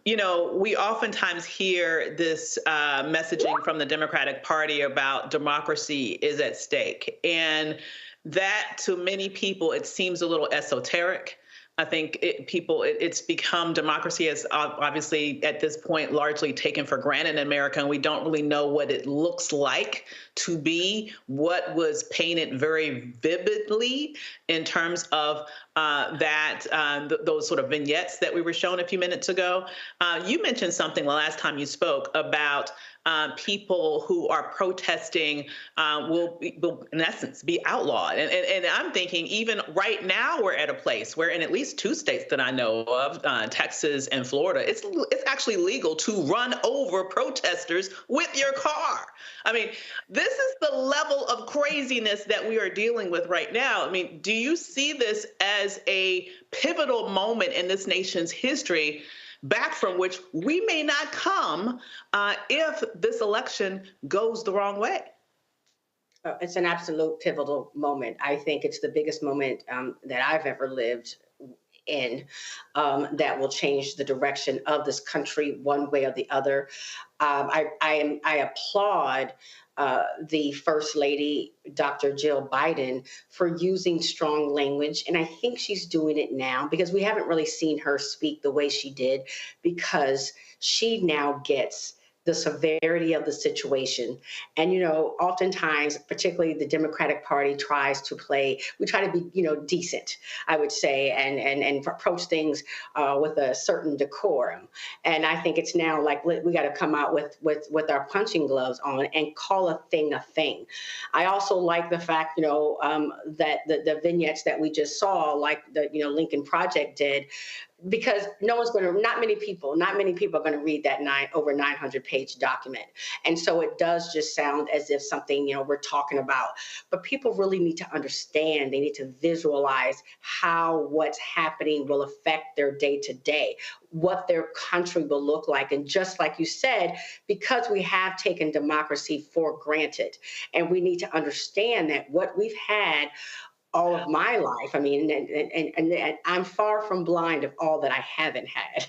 we oftentimes hear this messaging from the Democratic Party about democracy is at stake. And that, to many people, it seems a little esoteric. I think it's become, democracy has obviously at this point largely taken for granted in America, and we don't really know what it looks like to be what was painted very vividly in terms of those sort of vignettes that we were shown a few minutes ago. You mentioned something the last time you spoke about people who are protesting will, in essence, be outlawed. And I'm thinking even right now we're at a place where in at least 2 states that I know of, Texas and Florida, it's actually legal to run over protesters with your car. I mean, this is the level of craziness that we are dealing with right now. I mean, do you see this as a pivotal moment in this nation's history, back from which we may not come if this election goes the wrong way? It's an absolute pivotal moment. I think it's the biggest moment that I've ever lived in that will change the direction of this country one way or the other. I applaud the First Lady, Dr. Jill Biden, for using strong language. And I think she's doing it now because we haven't really seen her speak the way she did, because she now gets the severity of the situation. And, you know, oftentimes, particularly the Democratic Party tries to play, we try to be, you know, decent, I would say, and approach things with a certain decorum. And I think it's now like we got to come out with our punching gloves on and call a thing a thing. I also like the fact, you know, that the vignettes that we just saw, like the, you know, Lincoln Project did, because not many people are going to read that over 900-page document. And so it does just sound as if something, you know, we're talking about. But people really need to understand, they need to visualize how what's happening will affect their day-to-day, what their country will look like. And just like you said, because we have taken democracy for granted, and we need to understand that what we've had all of my life, I mean, and I'm far from blind of all that I haven't had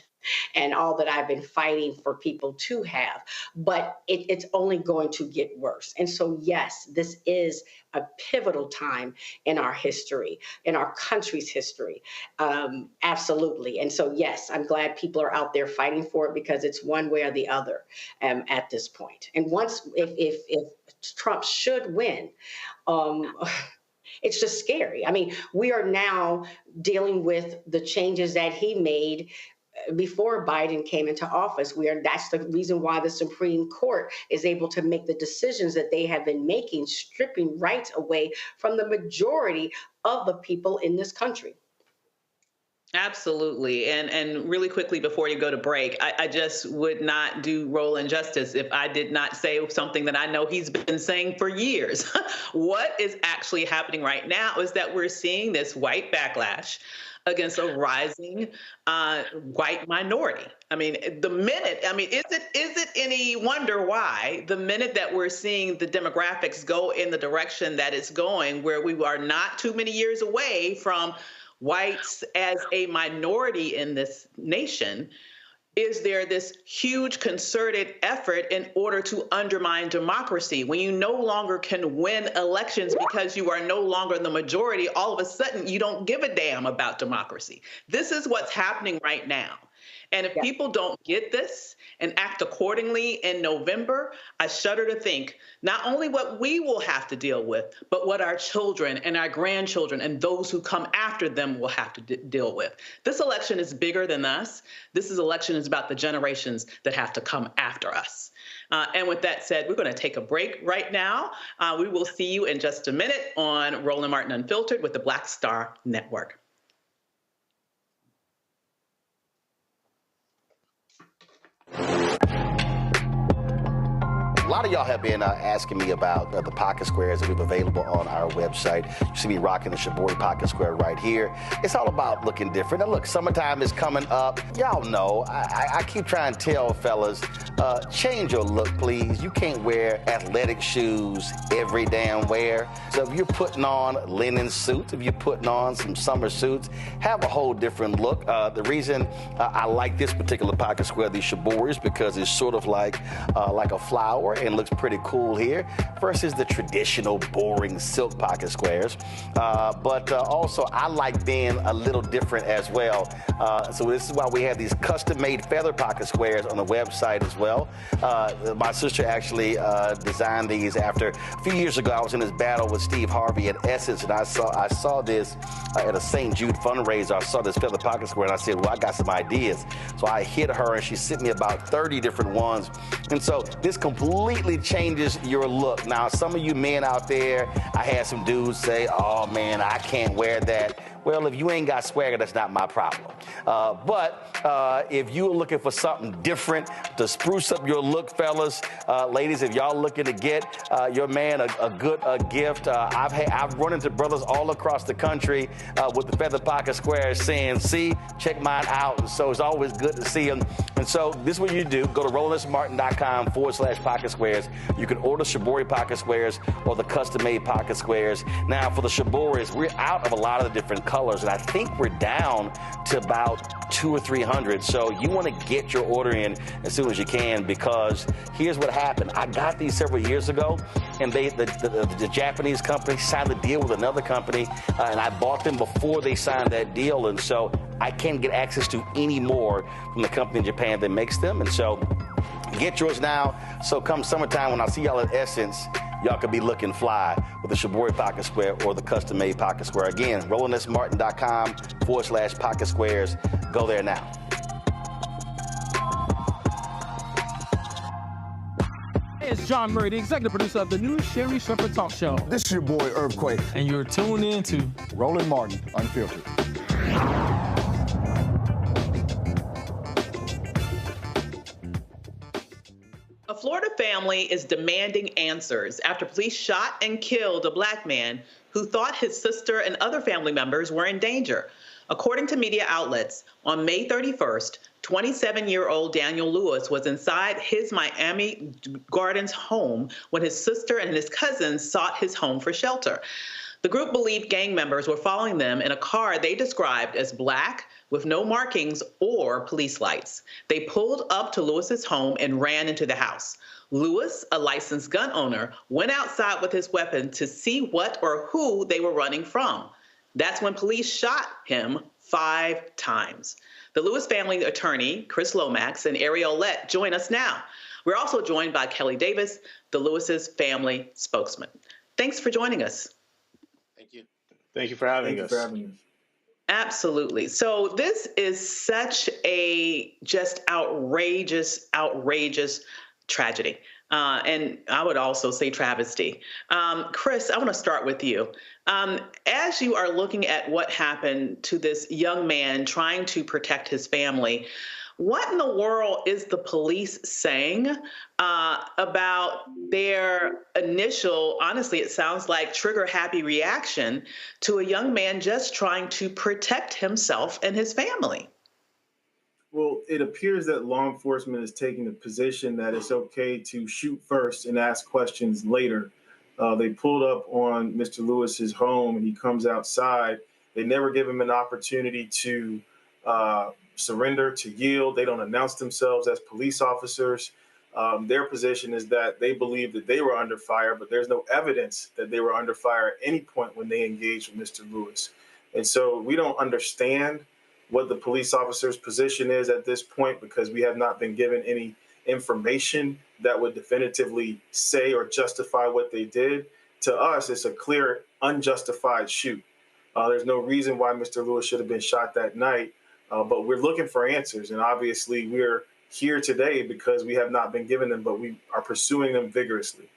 and all that I've been fighting for people to have, but it's only going to get worse. And so, yes, this is a pivotal time in our history, in our country's history. Absolutely. And so, yes, I'm glad people are out there fighting for it, because it's one way or the other at this point. And if Trump should win, it's just scary. I mean, we are now dealing with the changes that he made before Biden came into office. That's the reason why the Supreme Court is able to make the decisions that they have been making, stripping rights away from the majority of the people in this country. Absolutely. And really quickly before you go to break, I just would not do Roland justice if I did not say something that I know he's been saying for years. What is actually happening right now is that we're seeing this white backlash against a rising white minority. I mean, is it any wonder why the minute that we're seeing the demographics go in the direction that it's going, where we are not too many years away from whites as a minority in this nation, is there this huge concerted effort in order to undermine democracy? When you no longer can win elections because you are no longer the majority, all of a sudden you don't give a damn about democracy. This is what's happening right now. And if people don't get this and act accordingly in November, I shudder to think not only what we will have to deal with, but what our children and our grandchildren and those who come after them will have to deal with. This election is bigger than us. This election is about the generations that have to come after us. And with that said, we're going to take a break right now. We will see you in just a minute on Roland Martin Unfiltered with the Black Star Network. A lot of y'all have been asking me about the pocket squares that we have available on our website. You see me rocking the Shibori pocket square right here. It's all about looking different. Now look, summertime is coming up. Y'all know, I keep trying to tell fellas, change your look, please. You can't wear athletic shoes every damn wear. So if you're putting on linen suits, if you're putting on some summer suits, have a whole different look. The reason I like this particular pocket square, the Shibori, is because it's sort of like a flower, and and looks pretty cool here versus the traditional boring silk pocket squares. But also I like being a little different as well. So this is why we have these custom-made feather pocket squares on the website as well. My sister actually designed these after a few years ago. I was in this battle with Steve Harvey at Essence, and I saw this at a St. Jude fundraiser. I saw this feather pocket square, and I said, well, I got some ideas. So I hit her, and she sent me about 30 different ones. And so this completely changes your look. Now, some of you men out there, I had some dudes say, oh, man, I can't wear that. Well, if you ain't got swagger, that's not my problem. But if you're looking for something different to spruce up your look, fellas, ladies, if y'all looking to get your man a good gift, I've run into brothers all across the country with the feather pocket squares saying, see, check mine out. And so it's always good to see them. And so this is what you do. Go to RolandSMartin.com/pocket squares. You can order Shibori pocket squares or the custom-made pocket squares. Now, for the Shiboris, we're out of a lot of the different colors, and I think we're down to about 200 or 300. So you want to get your order in as soon as you can, because here's what happened. I got these several years ago, and the Japanese company signed a deal with another company, and I bought them before they signed that deal, and so I can't get access to any more from the company in Japan that makes them. And so get yours now. So come summertime, when I see y'all at Essence, y'all could be looking fly with the Shibori pocket square or the custom-made pocket square. Again, RolandSMartin.com/pocket squares. Go there now. Hey, it's John Murray, the executive producer of the new Sherry Shepherd Talk Show. This is your boy, Earthquake. And you're tuned in to Roland Martin, Unfiltered. A Florida family is demanding answers after police shot and killed a black man who thought his sister and other family members were in danger. According to media outlets, on May 31st, 27-year-old Daniel Lewis was inside his Miami Gardens home when his sister and his cousins sought his home for shelter. The group believed gang members were following them in a car they described as black, with no markings or police lights. They pulled up to Lewis's home and ran into the house. Lewis, a licensed gun owner, went outside with his weapon to see what or who they were running from. That's when police shot him 5 times. The Lewis family attorney, Chris Lomax, and Ariel Lett join us now. We're also joined by Kelly Davis, the Lewis's family spokesman. Thanks for joining us. Thank you. Thank you for having us. Absolutely. So this is such a just outrageous tragedy. And I would also say travesty. Chris, I want to start with you. As you are looking at what happened to this young man trying to protect his family, what in the world is the police saying about their initial, honestly, it sounds like trigger-happy reaction to a young man just trying to protect himself and his family? Well, it appears that law enforcement is taking the position that it's okay to shoot first and ask questions later. They pulled up on Mr. Lewis's home, and he comes outside. They never give him an opportunity to surrender, to yield. They don't announce themselves as police officers. Their position is that they believe that they were under fire, but there's no evidence that they were under fire at any point when they engaged with Mr. Lewis. And so we don't understand what the police officer's position is at this point, because we have not been given any information that would definitively say or justify what they did. To us, it's a clear, unjustified shoot. There's no reason why Mr. Lewis should have been shot that night, but we're looking for answers. And obviously we're here today because we have not been given them, but we are pursuing them vigorously.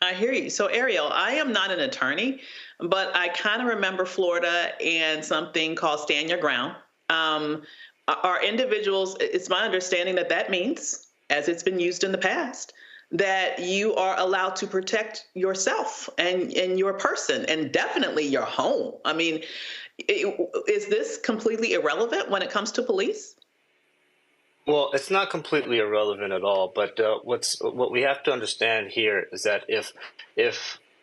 I hear you. So Ariel, I am not an attorney, but I kind of remember Florida and something called stand your ground. Are individuals, it's my understanding that that means, as it's been used in the past, that you are allowed to protect yourself and your person and definitely your home. I mean, is this completely irrelevant when it comes to police? Well, it's not completely irrelevant at all. But what we have to understand here is that if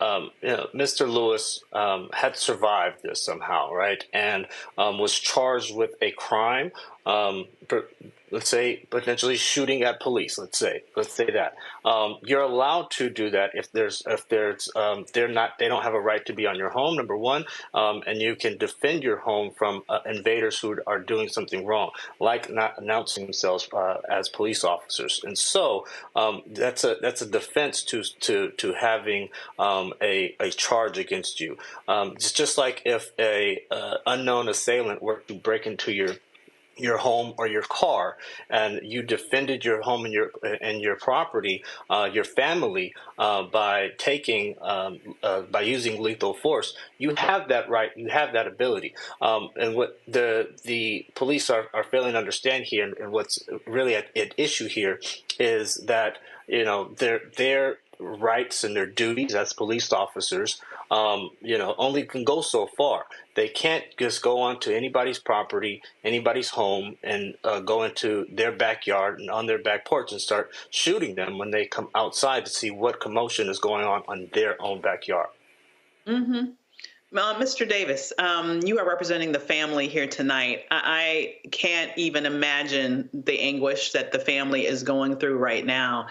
Mr. Lewis had survived this somehow, right, and was charged with a crime, let's say potentially shooting at police. Let's say that you're allowed to do that if they don't have a right to be on your home. Number one, and you can defend your home from invaders who are doing something wrong, like not announcing themselves as police officers. And so that's a defense to having a charge against you. It's just like if a unknown assailant were to break into your home or your car, and you defended your home and your property, your family, by using lethal force. You have that right. You have that ability. And what the police are failing to understand here, and what's really at issue here, is that their rights and their duties as police officers, only can go so far. They can't just go onto anybody's property, anybody's home, and go into their backyard and on their back porch and start shooting them when they come outside to see what commotion is going on their own backyard. Mm-hmm. Mr. Davis, you are representing the family here tonight. I can't even imagine the anguish that the family is going through right now.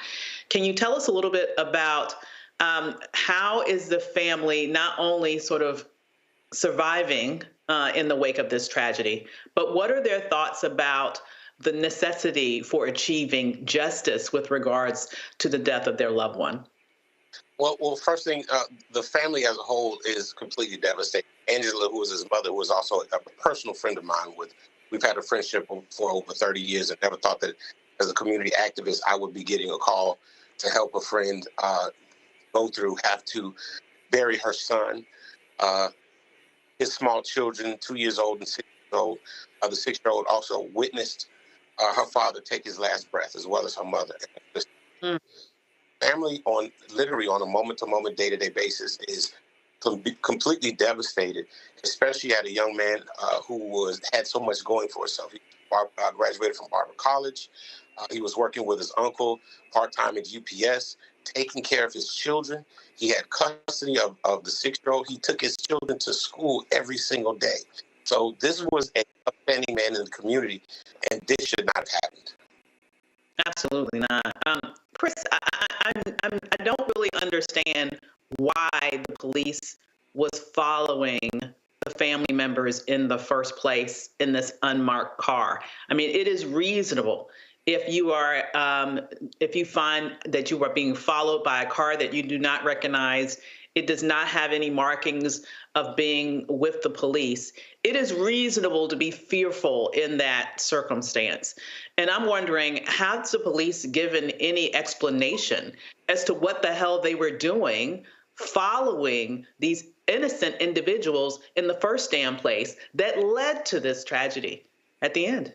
Can you tell us a little bit about how is the family not only sort of surviving in the wake of this tragedy, but what are their thoughts about the necessity for achieving justice with regards to the death of their loved one? Well, first thing, the family as a whole is completely devastated. Angela, who is his mother, who is also a personal friend of mine, we've had a friendship for over 30 years, and never thought that as a community activist, I would be getting a call to help a friend have to bury her son. His small children, 2 years old and 6 years old. The 6-year-old also witnessed her father take his last breath, as well as her mother. Family literally on a moment-to-moment, day-to-day basis is completely devastated, especially at a young man who had so much going for himself. He graduated from Barber College. He was working with his uncle part-time at UPS, taking care of his children. He had custody of the 6-year-old. He took his children to school every single day. So this was an upstanding man in the community, and this should not have happened. Absolutely not. Chris, I don't really understand why the police was following the family members in the first place in this unmarked car. I mean, it is reasonable if you find that you are being followed by a car that you do not recognize. It does not have any markings of being with the police. It is reasonable to be fearful in that circumstance. And I'm wondering, has the police given any explanation as to what the hell they were doing following these innocent individuals in the first damn place that led to this tragedy at the end?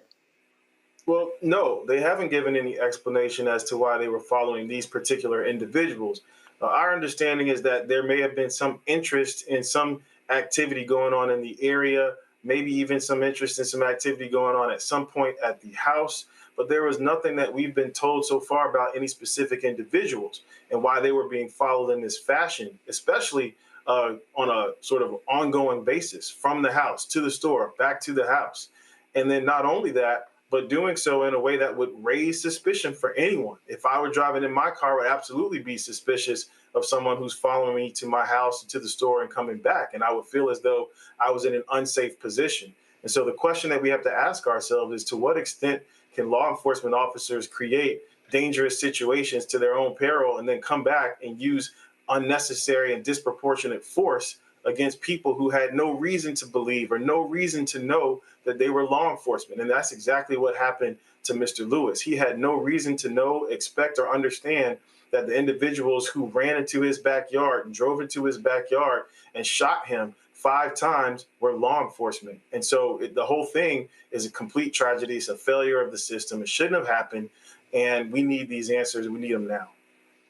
Well, no, they haven't given any explanation as to why they were following these particular individuals. Our understanding is that there may have been some interest in some activity going on in the area, maybe even some interest in some activity going on at some point at the house. But there was nothing that we've been told so far about any specific individuals and why they were being followed in this fashion, especially on a sort of ongoing basis from the house to the store, back to the house. And then not only that, but doing so in a way that would raise suspicion for anyone. If I were driving in my car, I would absolutely be suspicious of someone who's following me to my house, to the store, and coming back. And I would feel as though I was in an unsafe position. And so the question that we have to ask ourselves is, to what extent can law enforcement officers create dangerous situations to their own peril and then come back and use unnecessary and disproportionate force against people who had no reason to believe or no reason to know that they were law enforcement? And that's exactly what happened to Mr. Lewis. He had no reason to know, expect, or understand that the individuals who ran into his backyard and drove into his backyard and shot him 5 times were law enforcement. And so the whole thing is a complete tragedy. It's a failure of the system. It shouldn't have happened. And we need these answers. We need them now.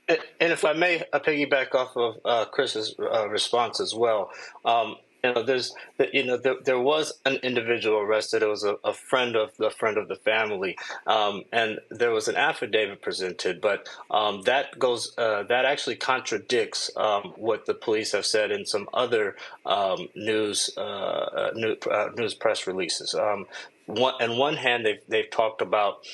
And if I may piggyback off of Chris's response as well, there was an individual arrested. It was a friend of the family, and there was an affidavit presented. But that actually contradicts what the police have said in some other news press releases. on one hand, they've talked about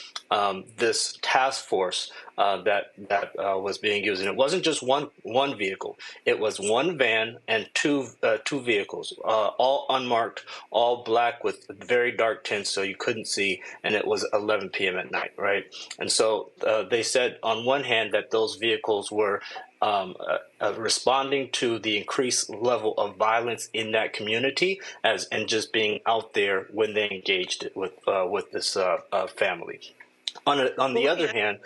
this task force that was being used, and it wasn't just one vehicle. It was one van and two vehicles, all unmarked, all black with very dark tints, so you couldn't see. And it was 11 p.m. at night, right? And so they said on one hand that those vehicles were responding to the increased level of violence in that community, and just being out there when they engaged with this family. On the other hand,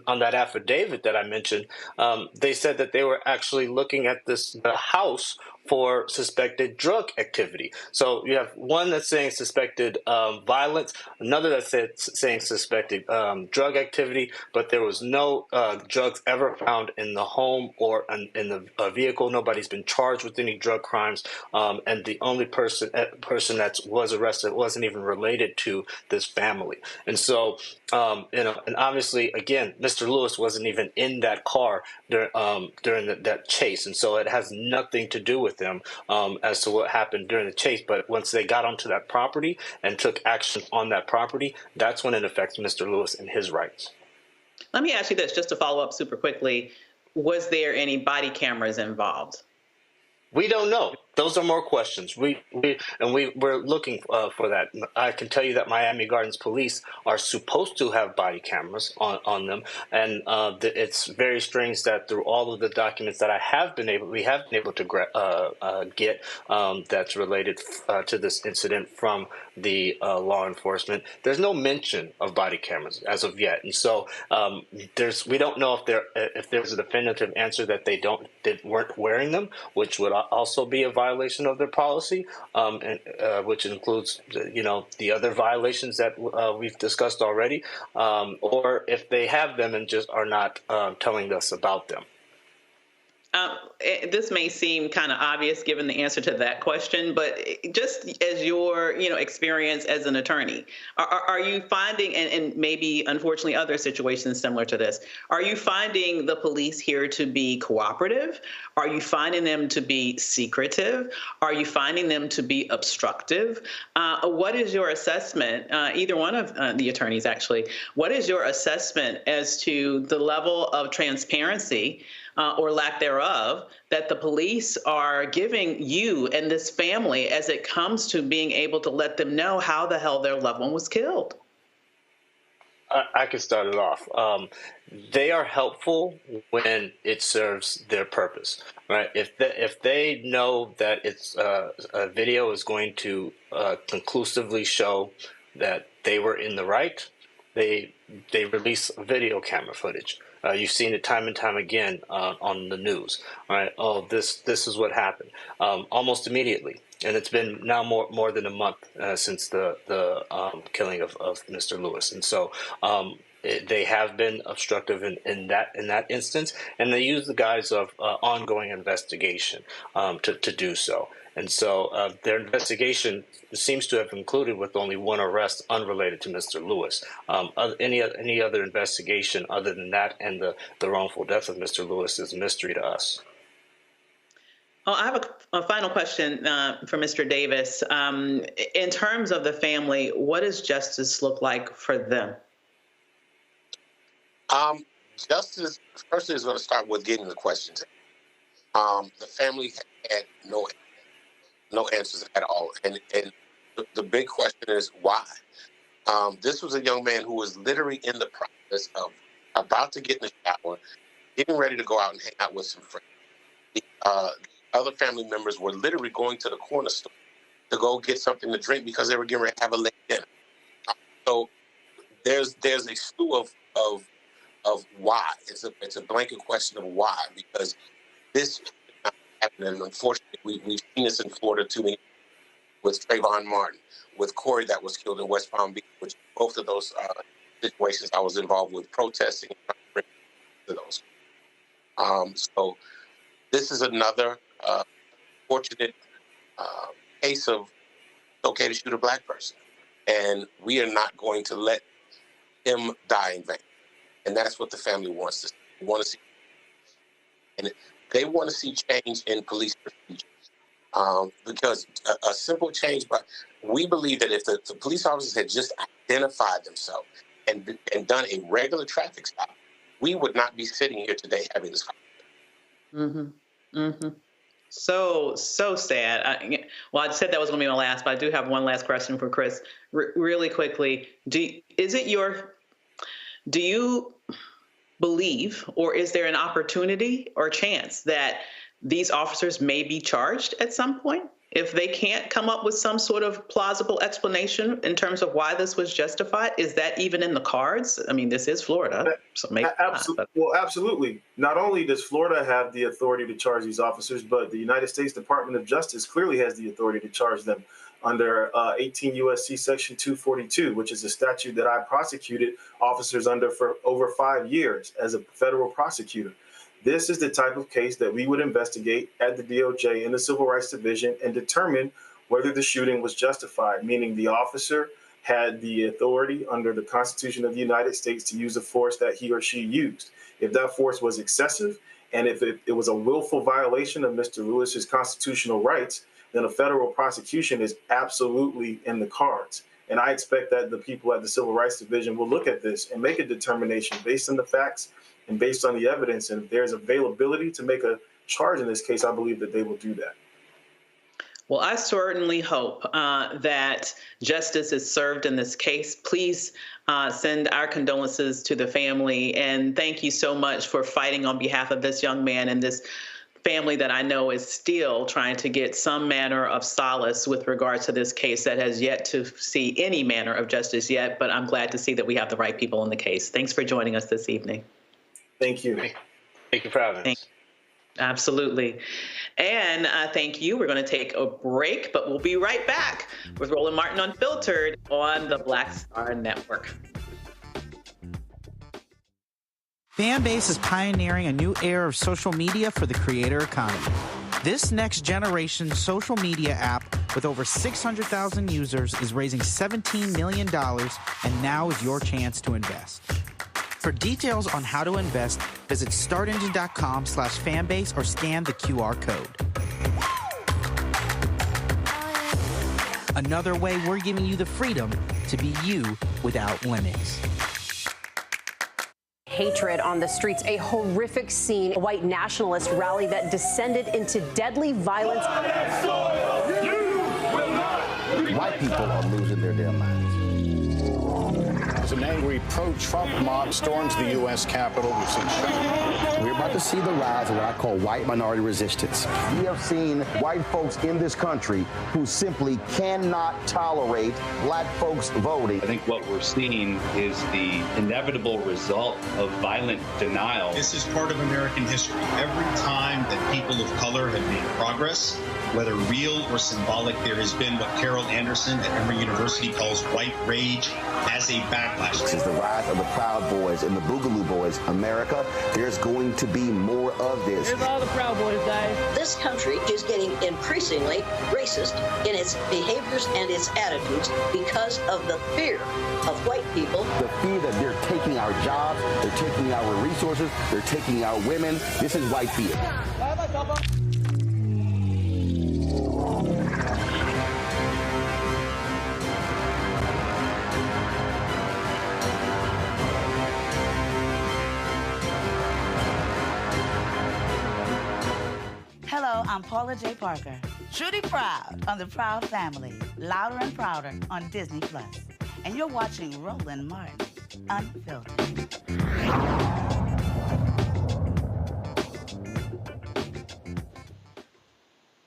on that affidavit that I mentioned, they said that they were actually looking at the house for suspected drug activity. So you have one that's saying suspected violence, another that's saying suspected drug activity, but there was no drugs ever found in the home or in the vehicle. Nobody's been charged with any drug crimes, and the only person that was arrested wasn't even related to this family. And so, and obviously, again, Mr. Lewis wasn't even in that car during that chase, and so it has nothing to do with them as to what happened during the chase. But once they got onto that property and took action on that property, that's when it affects Mr. Lewis and his rights. Let me ask you this, just to follow up super quickly. Was there any body cameras involved? We don't know. Those are more questions. We're looking for that. I can tell you that Miami Gardens police are supposed to have body cameras on them, and it's very strange that through all of the documents that we have been able to get that's related to this incident from the law enforcement, there's no mention of body cameras as of yet, and so we don't know if there's a definitive answer that they weren't wearing them, which would also be a violation of their policy, and which includes the other violations that we've discussed already, or if they have them and just are not telling us about them. This may seem kind of obvious given the answer to that question, but just as your experience as an attorney, are you finding, and maybe unfortunately other situations similar to this, are you finding the police here to be cooperative? Are you finding them to be secretive? Are you finding them to be obstructive? What is your assessment, either one of the attorneys actually, what is your assessment as to the level of transparency or lack thereof that the police are giving you and this family as it comes to being able to let them know how the hell their loved one was killed? I can start it off. They are helpful when it serves their purpose, right? If they know that a video is going to conclusively show that they were in the right, they release video camera footage. You've seen it time and time again on the news. Right? Oh, this is what happened almost immediately, and it's been now more than a month since the killing of Mr. Lewis, and so they have been obstructive in that instance, and they use the guise of ongoing investigation to do so. And so their investigation seems to have concluded with only one arrest unrelated to Mr. Lewis. Any other investigation other than that and the wrongful death of Mr. Lewis is a mystery to us. Oh, I have a final question for Mr. Davis. In terms of the family, what does justice look like for them? Justice, first is going to start with getting the questions. The family had no answers at all. And the big question is why? This was a young man who was literally in the process of about to get in the shower, getting ready to go out and hang out with some friends. The other family members were literally going to the corner store to go get something to drink because they were getting ready to have a late dinner. So there's a slew of why. It's a blanket question of why, because this happened, and unfortunately we've seen this in Florida too many, with Trayvon Martin, with Corey that was killed in West Palm Beach, which both of those situations I was involved with protesting and trying to bring to those. So this is another fortunate case of it's okay to shoot a black person, and we are not going to let him die in vain. And that's what the family wants to see. They want to see, and they want to see change in police procedures. because a simple change, but we believe that if the police officers had just identified themselves and done a regular traffic stop, we would not be sitting here today having this conversation. So sad. I said that was going to be my last, but I do have one last question for Chris. Really quickly, do you believe, or is there an opportunity or chance that these officers may be charged at some point if they can't come up with some sort of plausible explanation in terms of why this was justified? Is that even in the cards? I mean, this is Florida, so maybe absolutely. Not only does Florida have the authority to charge these officers, but the United States Department of Justice clearly has the authority to charge them under 18 U.S.C. Section 242, which is a statute that I prosecuted officers under for over 5 years as a federal prosecutor. This is the type of case that we would investigate at the DOJ in the Civil Rights Division and determine whether the shooting was justified, meaning the officer had the authority under the Constitution of the United States to use the force that he or she used. If that force was excessive and if it was a willful violation of Mr. Lewis's constitutional rights, then a federal prosecution is absolutely in the cards. And I expect that the people at the Civil Rights Division will look at this and make a determination based on the facts and based on the evidence. And if there's availability to make a charge in this case, I believe that they will do that. Well, I certainly hope that justice is served in this case. Please send our condolences to the family. And thank you so much for fighting on behalf of this young man and this family that I know is still trying to get some manner of solace with regard to this case that has yet to see any manner of justice yet. But I'm glad to see that we have the right people in the case. Thanks for joining us this evening. Thank you. Thank you for having us. Absolutely. And thank you. We're going to take a break, but we'll be right back with Roland Martin Unfiltered on the Black Star Network. Fanbase is pioneering a new era of social media for the creator economy. This next generation social media app with over 600,000 users is raising $17 million, and now is your chance to invest. For details on how to invest, visit startengine.com/fanbase or scan the QR code. Another way we're giving you the freedom to be you without limits. Hatred on the streets, a horrific scene, a white nationalist rally that descended into deadly violence. White people are losing their damn minds. As an angry pro-Trump mob storms the U.S. Capitol, we've seen shootings. We're about to see the rise of what I call white minority resistance. We have seen white folks in this country who simply cannot tolerate black folks voting. I think what we're seeing is the inevitable result of violent denial. This is part of American history. Every time that people of color have made progress, whether real or symbolic, there has been what Carol Anderson at Emory University calls white rage as a backlash. This is the rise of the Proud Boys and the Boogaloo Boys. America, there's going to be more of this. Here's all the Proud Boys, guys. This country is getting increasingly racist in its behaviors and its attitudes because of the fear of white people. The fear that they're taking our jobs, they're taking our resources, they're taking our women. This is white fear. Hello, I'm Paula J. Parker. Truly proud on the Proud Family, Louder and Prouder on Disney+. And you're watching Roland Martin Unfiltered.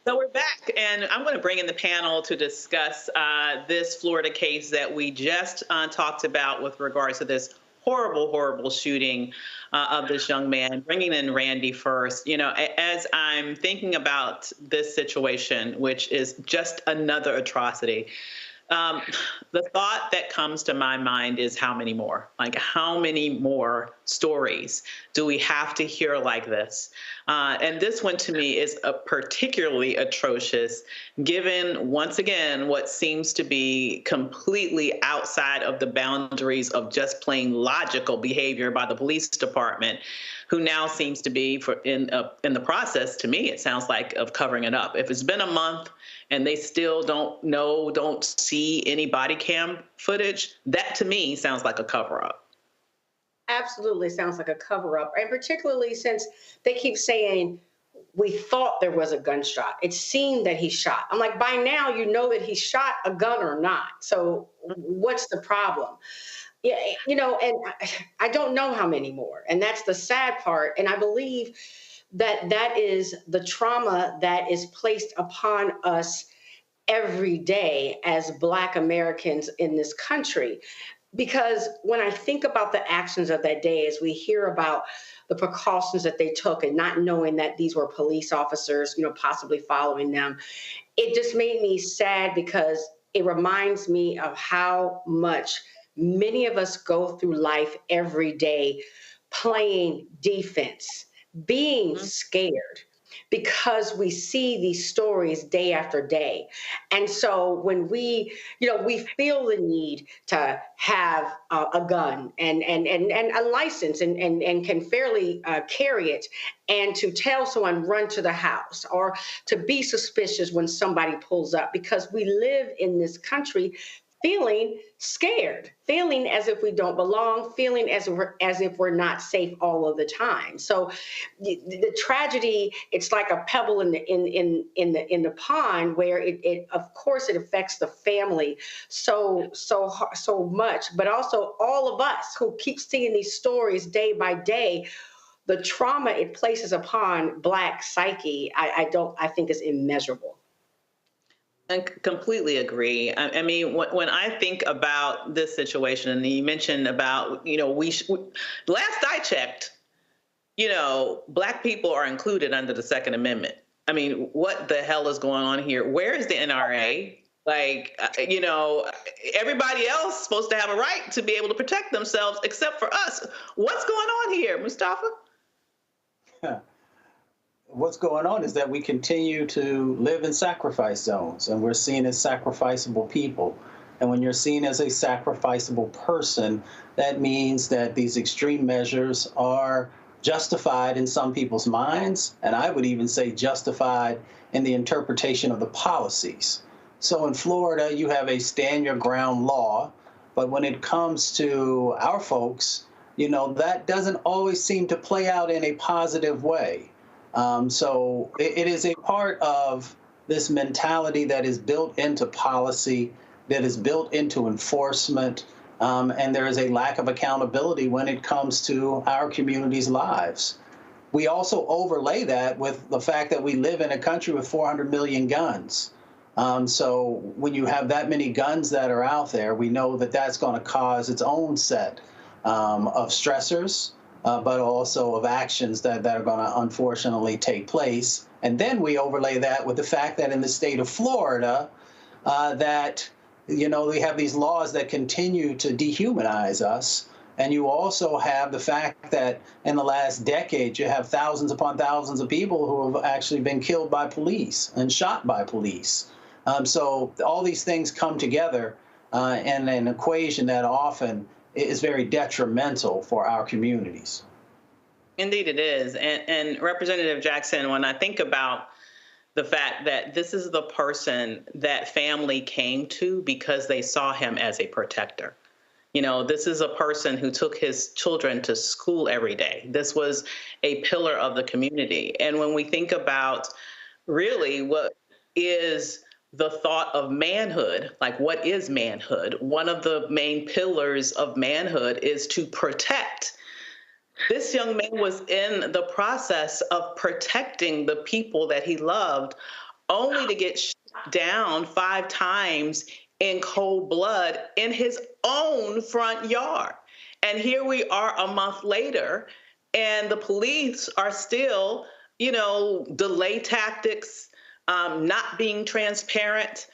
So we're back, and I'm going to bring in the panel to discuss this Florida case that we just talked about with regards to this horrible, horrible shooting of this young man. Bringing in Randy first. You know, as I'm thinking about this situation, which is just another atrocity, The thought that comes to my mind is how many more? Like, how many more stories do we have to hear like this? And this one to me is particularly atrocious, given, once again, what seems to be completely outside of the boundaries of just plain logical behavior by the police department, who now seems to be in the process, to me, it sounds like, of covering it up. If it's been a month and they still don't see any body cam footage, that to me sounds like a cover up. Absolutely sounds like a cover up. And particularly since they keep saying, we thought there was a gunshot. It seemed that he shot. I'm like, by now, you know that he shot a gun or not. So what's the problem? Yeah, you know, and I don't know how many more. And that's the sad part. And I believe that that is the trauma that is placed upon us every day as Black Americans in this country. Because when I think about the actions of that day, as we hear about the precautions that they took and not knowing that these were police officers, you know, possibly following them, it just made me sad because it reminds me of how much many of us go through life every day playing defense, being scared, because we see these stories day after day. And so when we feel the need to have a gun and a license and can fairly carry it, and to tell someone run to the house, or to be suspicious when somebody pulls up, because we live in this country feeling scared, feeling as if we don't belong, feeling as if we're not safe all of the time. So the tragedy, it's like a pebble in the pond, where it of course it affects the family so much, but also all of us who keep seeing these stories day by day. The trauma it places upon Black psyche, I think is immeasurable. I completely agree. I mean, when I think about this situation, and you mentioned about, last I checked, Black people are included under the Second Amendment. I mean, what the hell is going on here? Where is the NRA? Like, everybody else is supposed to have a right to be able to protect themselves except for us. What's going on here, Mustafa? What's going on is that we continue to live in sacrifice zones, and we're seen as sacrificable people. And when you're seen as a sacrificable person, that means that these extreme measures are justified in some people's minds, and I would even say justified in the interpretation of the policies. So in Florida, you have a stand your ground law, but when it comes to our folks, that doesn't always seem to play out in a positive way. So it is a part of this mentality that is built into policy, that is built into enforcement, and there is a lack of accountability when it comes to our community's lives. We also overlay that with the fact that we live in a country with 400 million guns. So when you have that many guns that are out there, we know that that's going to cause its own set of stressors, but also of actions that are going to unfortunately take place. And then we overlay that with the fact that in the state of Florida, that, we have these laws that continue to dehumanize us. And you also have the fact that in the last decade, you have thousands upon thousands of people who have actually been killed by police and shot by police. So all these things come together in an equation that often is very detrimental for our communities. Indeed it is. And Representative Jackson, when I think about the fact that this is the person that family came to because they saw him as a protector. This is a person who took his children to school every day. This was a pillar of the community. And when we think about really what is the thought of manhood, like what is manhood? One of the main pillars of manhood is to protect. This young man was in the process of protecting the people that he loved, only to get shot down 5 times in cold blood in his own front yard. And here we are a month later, and the police are still, delay tactics, not being transparent,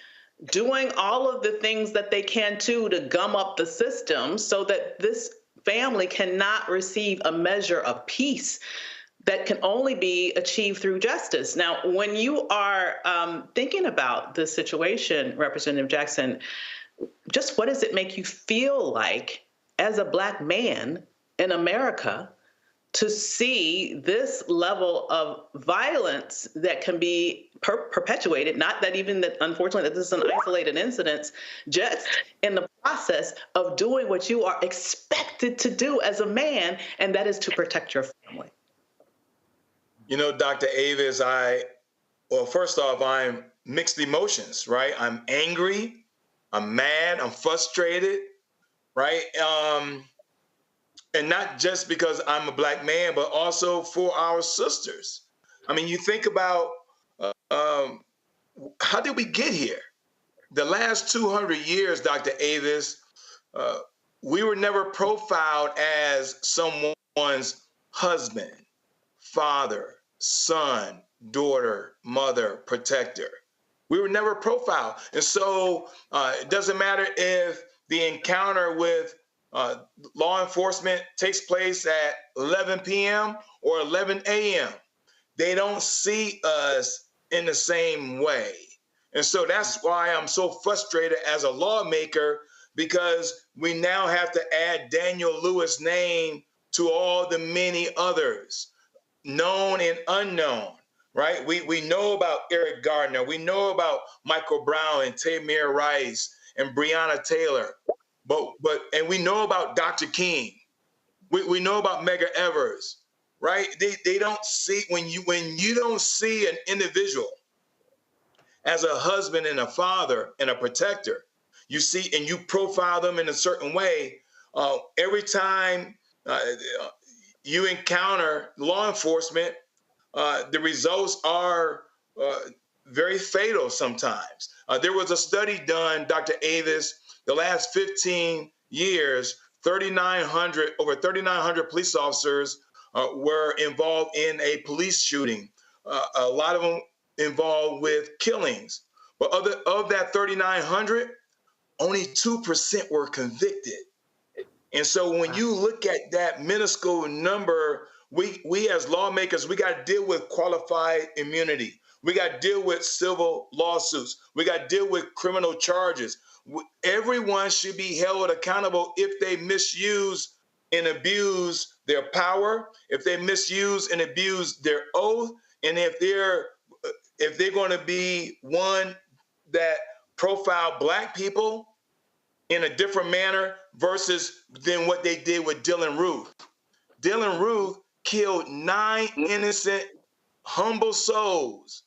doing all of the things that they can to gum up the system so that this family cannot receive a measure of peace that can only be achieved through justice. Now, when you are thinking about this situation, Representative Jackson, just what does it make you feel like as a Black man in America to see this level of violence that can be perpetuated, not that even that, unfortunately, that this is an isolated incident, just in the process of doing what you are expected to do as a man, and that is to protect your family? You know, Dr. Avis, well, first off, I'm mixed emotions, right? I'm angry, I'm mad, I'm frustrated, right? And not just because I'm a Black man, but also for our sisters. I mean, you think about how did we get here? The last 200 years, Dr. Avis, we were never profiled as someone's husband, father, son, daughter, mother, protector. We were never profiled. And so it doesn't matter if the encounter with law enforcement takes place at 11 p.m. or 11 a.m. They don't see us in the same way. And so that's why I'm so frustrated as a lawmaker, because we now have to add Daniel Lewis' name to all the many others, known and unknown, right? We know about Eric Gardner. We know about Michael Brown and Tamir Rice and Breonna Taylor. And we know about Dr. King. We know about Medgar Evers, right? They don't see, when you don't see an individual as a husband and a father and a protector, you see, and you profile them in a certain way, every time you encounter law enforcement, the results are very fatal sometimes. There was a study done, Dr. Avis, the last 15 years, over 3,900 police officers were involved in a police shooting. A lot of them involved with killings. But of that 3,900, only 2% were convicted. And so when you look at that minuscule number, we as lawmakers, we got to deal with qualified immunity. We got to deal with civil lawsuits. We got to deal with criminal charges. Everyone should be held accountable if they misuse and abuse their power, if they misuse and abuse their oath, and if they're going to be one that profile Black people in a different manner versus than what they did with Dylan Ruth. Dylan Ruth killed 9 innocent, humble souls,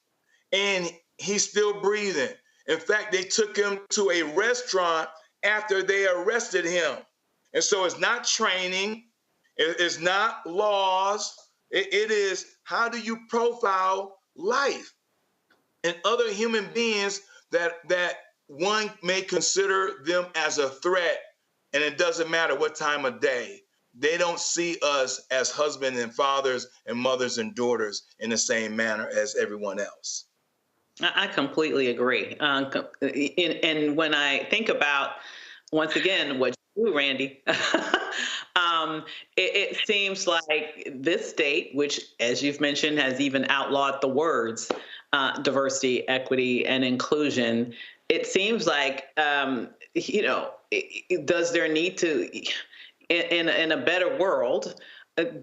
and he's still breathing. In fact, they took him to a restaurant after they arrested him. And so it's not training, it's not laws, it is how do you profile life and other human beings that one may consider them as a threat, and it doesn't matter what time of day. They don't see us as husbands and fathers and mothers and daughters in the same manner as everyone else. I completely agree. And when I think about, once again, what you do, Randy, it seems like this state, which, as you've mentioned, has even outlawed the words diversity, equity, and inclusion, it seems like, does there need to, in a better world,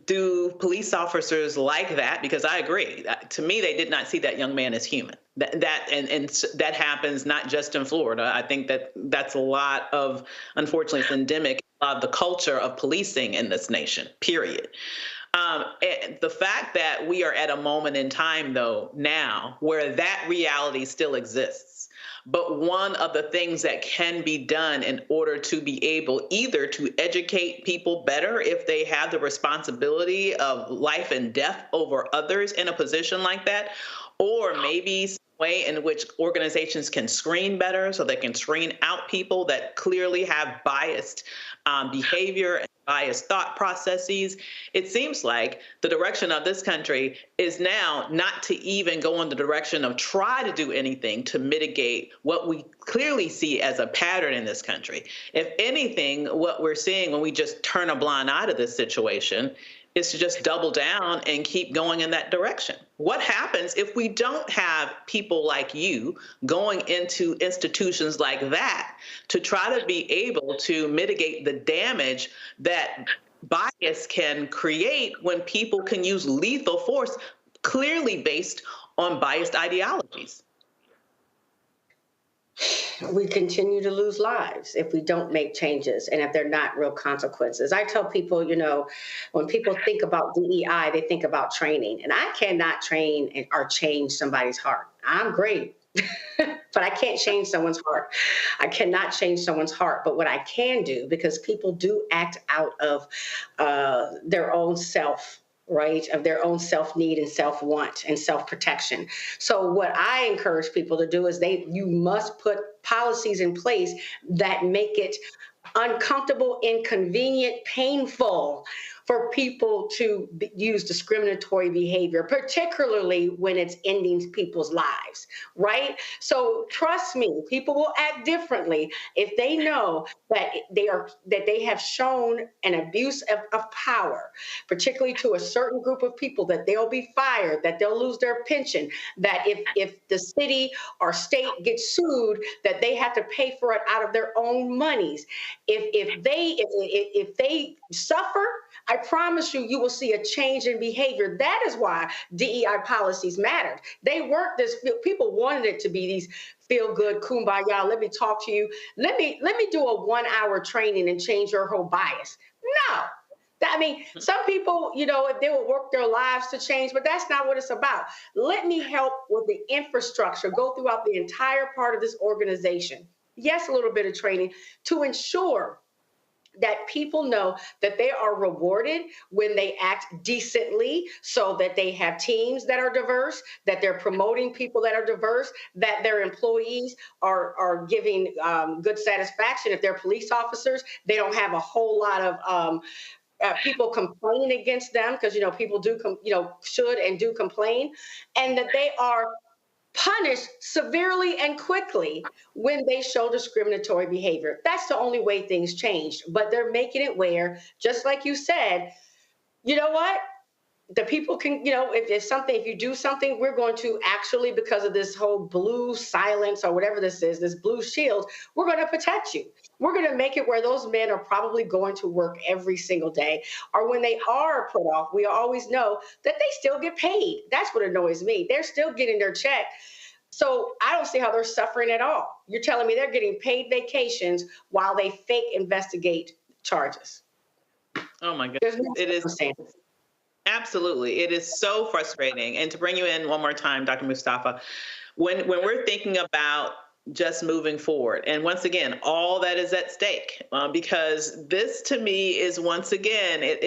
do police officers like that? Because I agree. To me, they did not see that young man as human. That happens not just in Florida. I think that's a lot of, unfortunately, it's endemic of the culture of policing in this nation, period. And the fact that we are at a moment in time, though, now where that reality still exists. But one of the things that can be done in order to be able either to educate people better if they have the responsibility of life and death over others in a position like that, or maybe some way in which organizations can screen better so they can screen out people that clearly have biased behavior and biased thought processes. It seems like the direction of this country is now not to even go in the direction of try to do anything to mitigate what we clearly see as a pattern in this country. If anything, what we're seeing when we just turn a blind eye to this situation is to just double down and keep going in that direction. What happens if we don't have people like you going into institutions like that to try to be able to mitigate the damage that bias can create when people can use lethal force clearly based on biased ideologies? We continue to lose lives if we don't make changes and if they're not real consequences. I tell people, you know, when people think about DEI, they think about training. And I cannot train or change somebody's heart. I'm great, but I can't change someone's heart. I cannot change someone's heart. But what I can do, because people do act out of their own self, right, of their own self-need and self-want and self-protection. So what I encourage people to do is you must put policies in place that make it uncomfortable, inconvenient, painful for people to use discriminatory behavior, particularly when it's ending people's lives, right? So trust me, people will act differently if they know that they have shown an abuse of power, particularly to a certain group of people, that they'll be fired, that they'll lose their pension, that if the city or state gets sued, that they have to pay for it out of their own monies. If they suffer, I promise you, you will see a change in behavior. That is why DEI policies mattered. They weren't this, people wanted it to be these feel-good, kumbaya, let me talk to you. Let me do a 1-hour training and change your whole bias. No. I mean, some people, you know, if they will work their lives to change, but that's not what it's about. Let me help with the infrastructure, go throughout the entire part of this organization. Yes, a little bit of training to ensure that people know that they are rewarded when they act decently, so that they have teams that are diverse, that they're promoting people that are diverse, that their employees are giving good satisfaction. If they're police officers, they don't have a whole lot of people complaining against them, because, you know, people do, should and do complain, and that they are punished severely and quickly when they show discriminatory behavior. That's the only way things change. But they're making it where, just like you said, you know what? The people can, you know, if you do something, we're going to actually, because of this whole blue silence or whatever this is, this blue shield, we're going to protect you. We're going to make it where those men are probably going to work every single day. Or when they are put off, we always know that they still get paid. That's what annoys me. They're still getting their check. So I don't see how they're suffering at all. You're telling me they're getting paid vacations while they fake investigate charges. Oh my goodness. It is. Absolutely. It is so frustrating. And to bring you in one more time, Dr. Mustafa, when we're thinking about just moving forward, and once again, all that is at stake, because this to me is, once again, it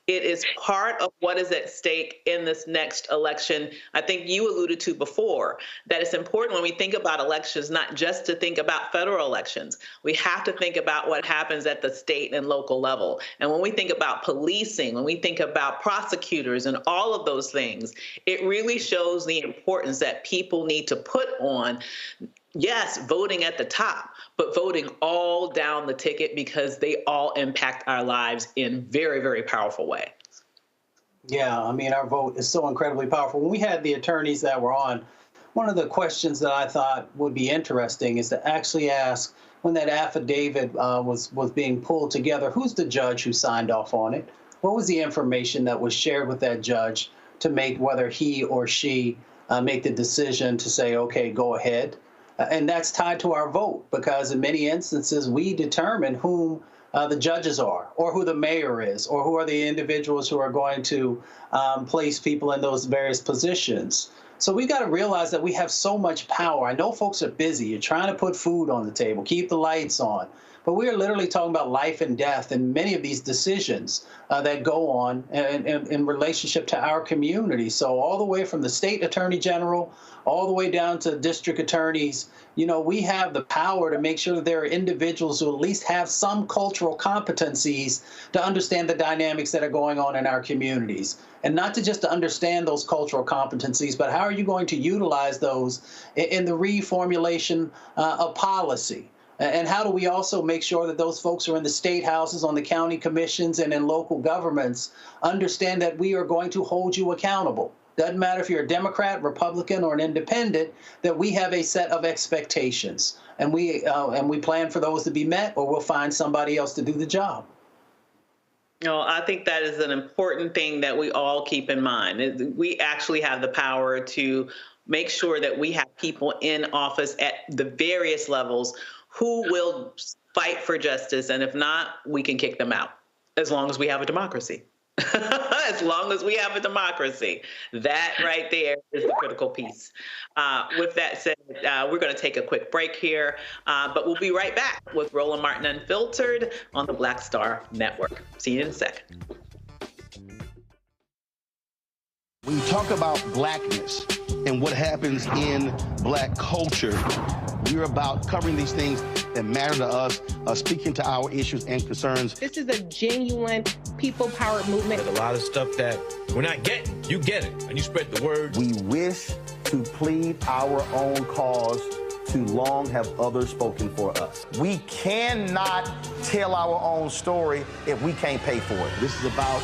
is part of what is at stake in this next election. I think you alluded to before that it's important when we think about elections, not just to think about federal elections. We have to think about what happens at the state and local level. And when we think about policing, when we think about prosecutors and all of those things, it really shows the importance that people need to put on, yes, voting at the top, but voting all down the ticket, because they all impact our lives in very, very powerful ways. Yeah, I mean, our vote is so incredibly powerful. When we had the attorneys that were on, one of the questions that I thought would be interesting is to actually ask, when that affidavit was being pulled together, who's the judge who signed off on it? What was the information that was shared with that judge to make whether he or she make the decision to say, okay, go ahead? And that's tied to our vote, because in many instances, we determine whom the judges are, or who the mayor is, or who are the individuals who are going to place people in those various positions. So we've got to realize that we have so much power. I know folks are busy. You're trying to put food on the table, keep the lights on. but we are literally talking about life and death and many of these decisions that go on in relationship to our community. So all the way from the state attorney general, all the way down to district attorneys, you know, we have the power to make sure that there are individuals who at least have some cultural competencies to understand the dynamics that are going on in our communities. And not to just to understand those cultural competencies, but how are you going to utilize those in the reformulation of policy? And how do we also make sure that those folks who are in the state houses, on the county commissions, and in local governments understand that we are going to hold you accountable? Doesn't matter if you're a Democrat, Republican, or an independent, that we have a set of expectations. And we plan for those to be met, or we'll find somebody else to do the job. No, I think that is an important thing that we all keep in mind. We actually have the power to make sure that we have people in office at the various levels who will fight for justice. And if not, we can kick them out, as long as we have a democracy. As long as we have a democracy. That right there is the critical piece. With that said, we're going to take a quick break here, but we'll be right back with Roland Martin Unfiltered on the Black Star Network. See you in a second. When you talk about blackness and what happens in black culture, we're about covering these things that matter to us, speaking to our issues and concerns. This is a genuine people-powered movement. There's a lot of stuff that we're not getting. You get it, and you spread the word. We wish to plead our own cause. Too long have others spoken for us. We cannot tell our own story if we can't pay for it. This is about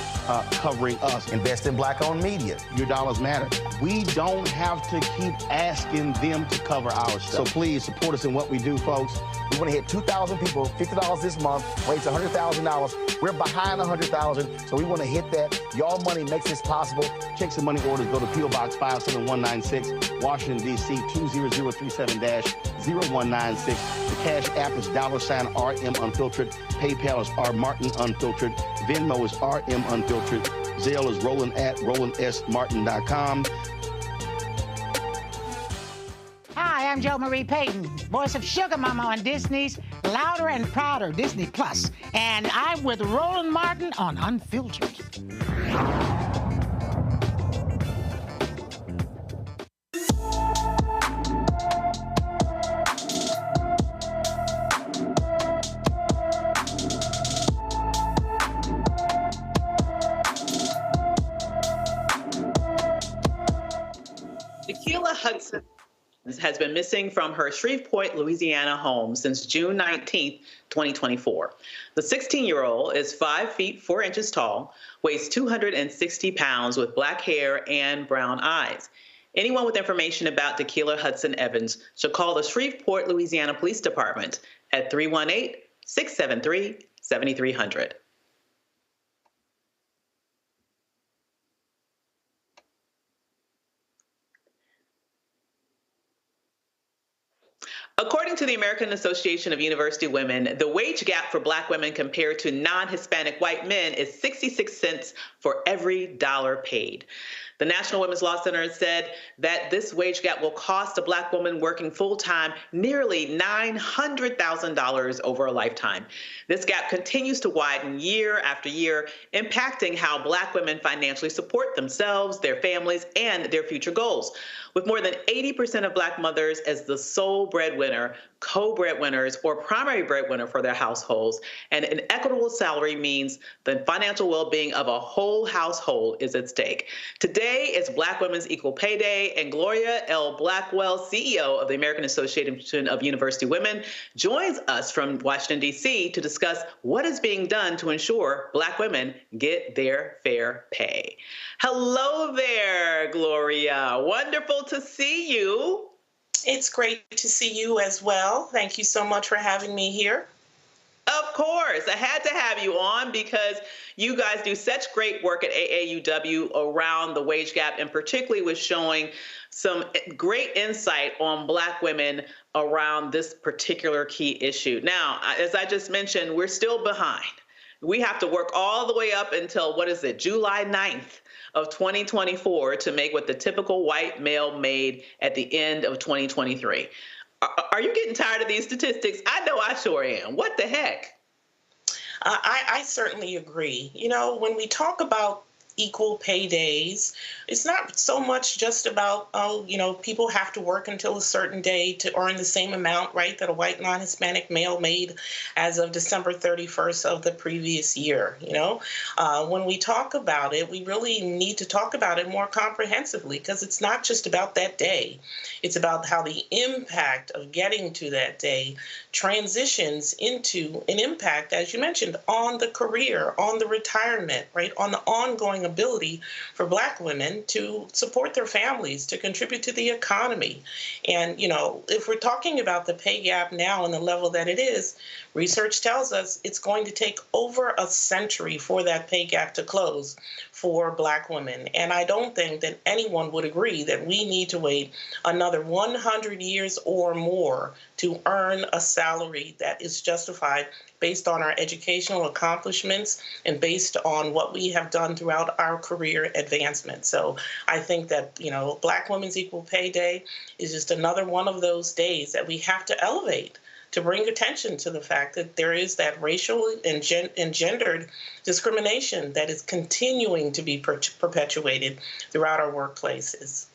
covering us. Invest in black-owned media. Your dollars matter. We don't have to keep asking them to cover our stuff. So please support us in what we do, folks. We want to hit 2,000 people, $50 this month, raise $100,000. We're behind 100,000, so we want to hit that. Y'all money makes this possible. Checks and money orders go to P.O. Box 57196, Washington, D.C. 20037-0196. The Cash App is $RM Unfiltered. PayPal is R Martin Unfiltered. Venmo is RM Unfiltered. Zelle is RolandS.Martin.com. Hi, I'm Jo Marie Payton, voice of Sugar Mama on Disney's Louder and Prouder Disney Plus, and I'm with Roland Martin on Unfiltered. Tequila Hudson has been missing from her Shreveport, Louisiana home since June 19th, 2024. The 16-year-old is 5 feet 4 inches tall, weighs 260 pounds with black hair and brown eyes. Anyone with information about Tequila Hudson Evans should call the Shreveport, Louisiana Police Department at 318-673-7300. According to the American Association of University Women, the wage gap for Black women compared to non-Hispanic white men is 66 cents for every dollar paid. The National Women's Law Center said that this wage gap will cost a Black woman working full-time nearly $900,000 over a lifetime. This gap continues to widen year after year, impacting how Black women financially support themselves, their families, and their future goals. With more than 80% of Black mothers as the sole breadwinner, co-breadwinners, or primary breadwinner for their households, and an equitable salary means the financial well-being of a whole household is at stake. Today is Black Women's Equal Pay Day, and Gloria L. Blackwell, CEO of the American Association of University Women, joins us from Washington, D.C. to discuss what is being done to ensure Black women get their fair pay. Hello there, Gloria. Wonderful to see you. It's great to see you as well. Thank you so much for having me here. Of course. I had to have you on because you guys do such great work at AAUW around the wage gap, and particularly with showing some great insight on Black women around this particular key issue. Now, as I just mentioned, we're still behind. We have to work all the way up until, July 9th of 2024 to make what the typical white male made at the end of 2023. Are you getting tired of these statistics? I know I sure am. What the heck? I certainly agree. You know, when we talk about equal pay days, it's not so much just about, oh, you know, people have to work until a certain day to earn the same amount, right, that a white non-Hispanic male made as of December 31st of the previous year. You know, when we talk about it, we really need to talk about it more comprehensively, because it's not just about that day. It's about how the impact of getting to that day transitions into an impact, as you mentioned, on the career, on the retirement, right, on the ongoing ability for Black women to support their families, to contribute to the economy. And, you know, if we're talking about the pay gap now and the level that it is, research tells us it's going to take over a century for that pay gap to close for Black women. And I don't think that anyone would agree that we need to wait another 100 years or more to earn a salary that is justified based on our educational accomplishments and based on what we have done throughout our career advancement. So I think that, you know, Black Women's Equal Pay Day is just another one of those days that we have to elevate to bring attention to the fact that there is that racial and gendered discrimination that is continuing to be perpetuated throughout our workplaces.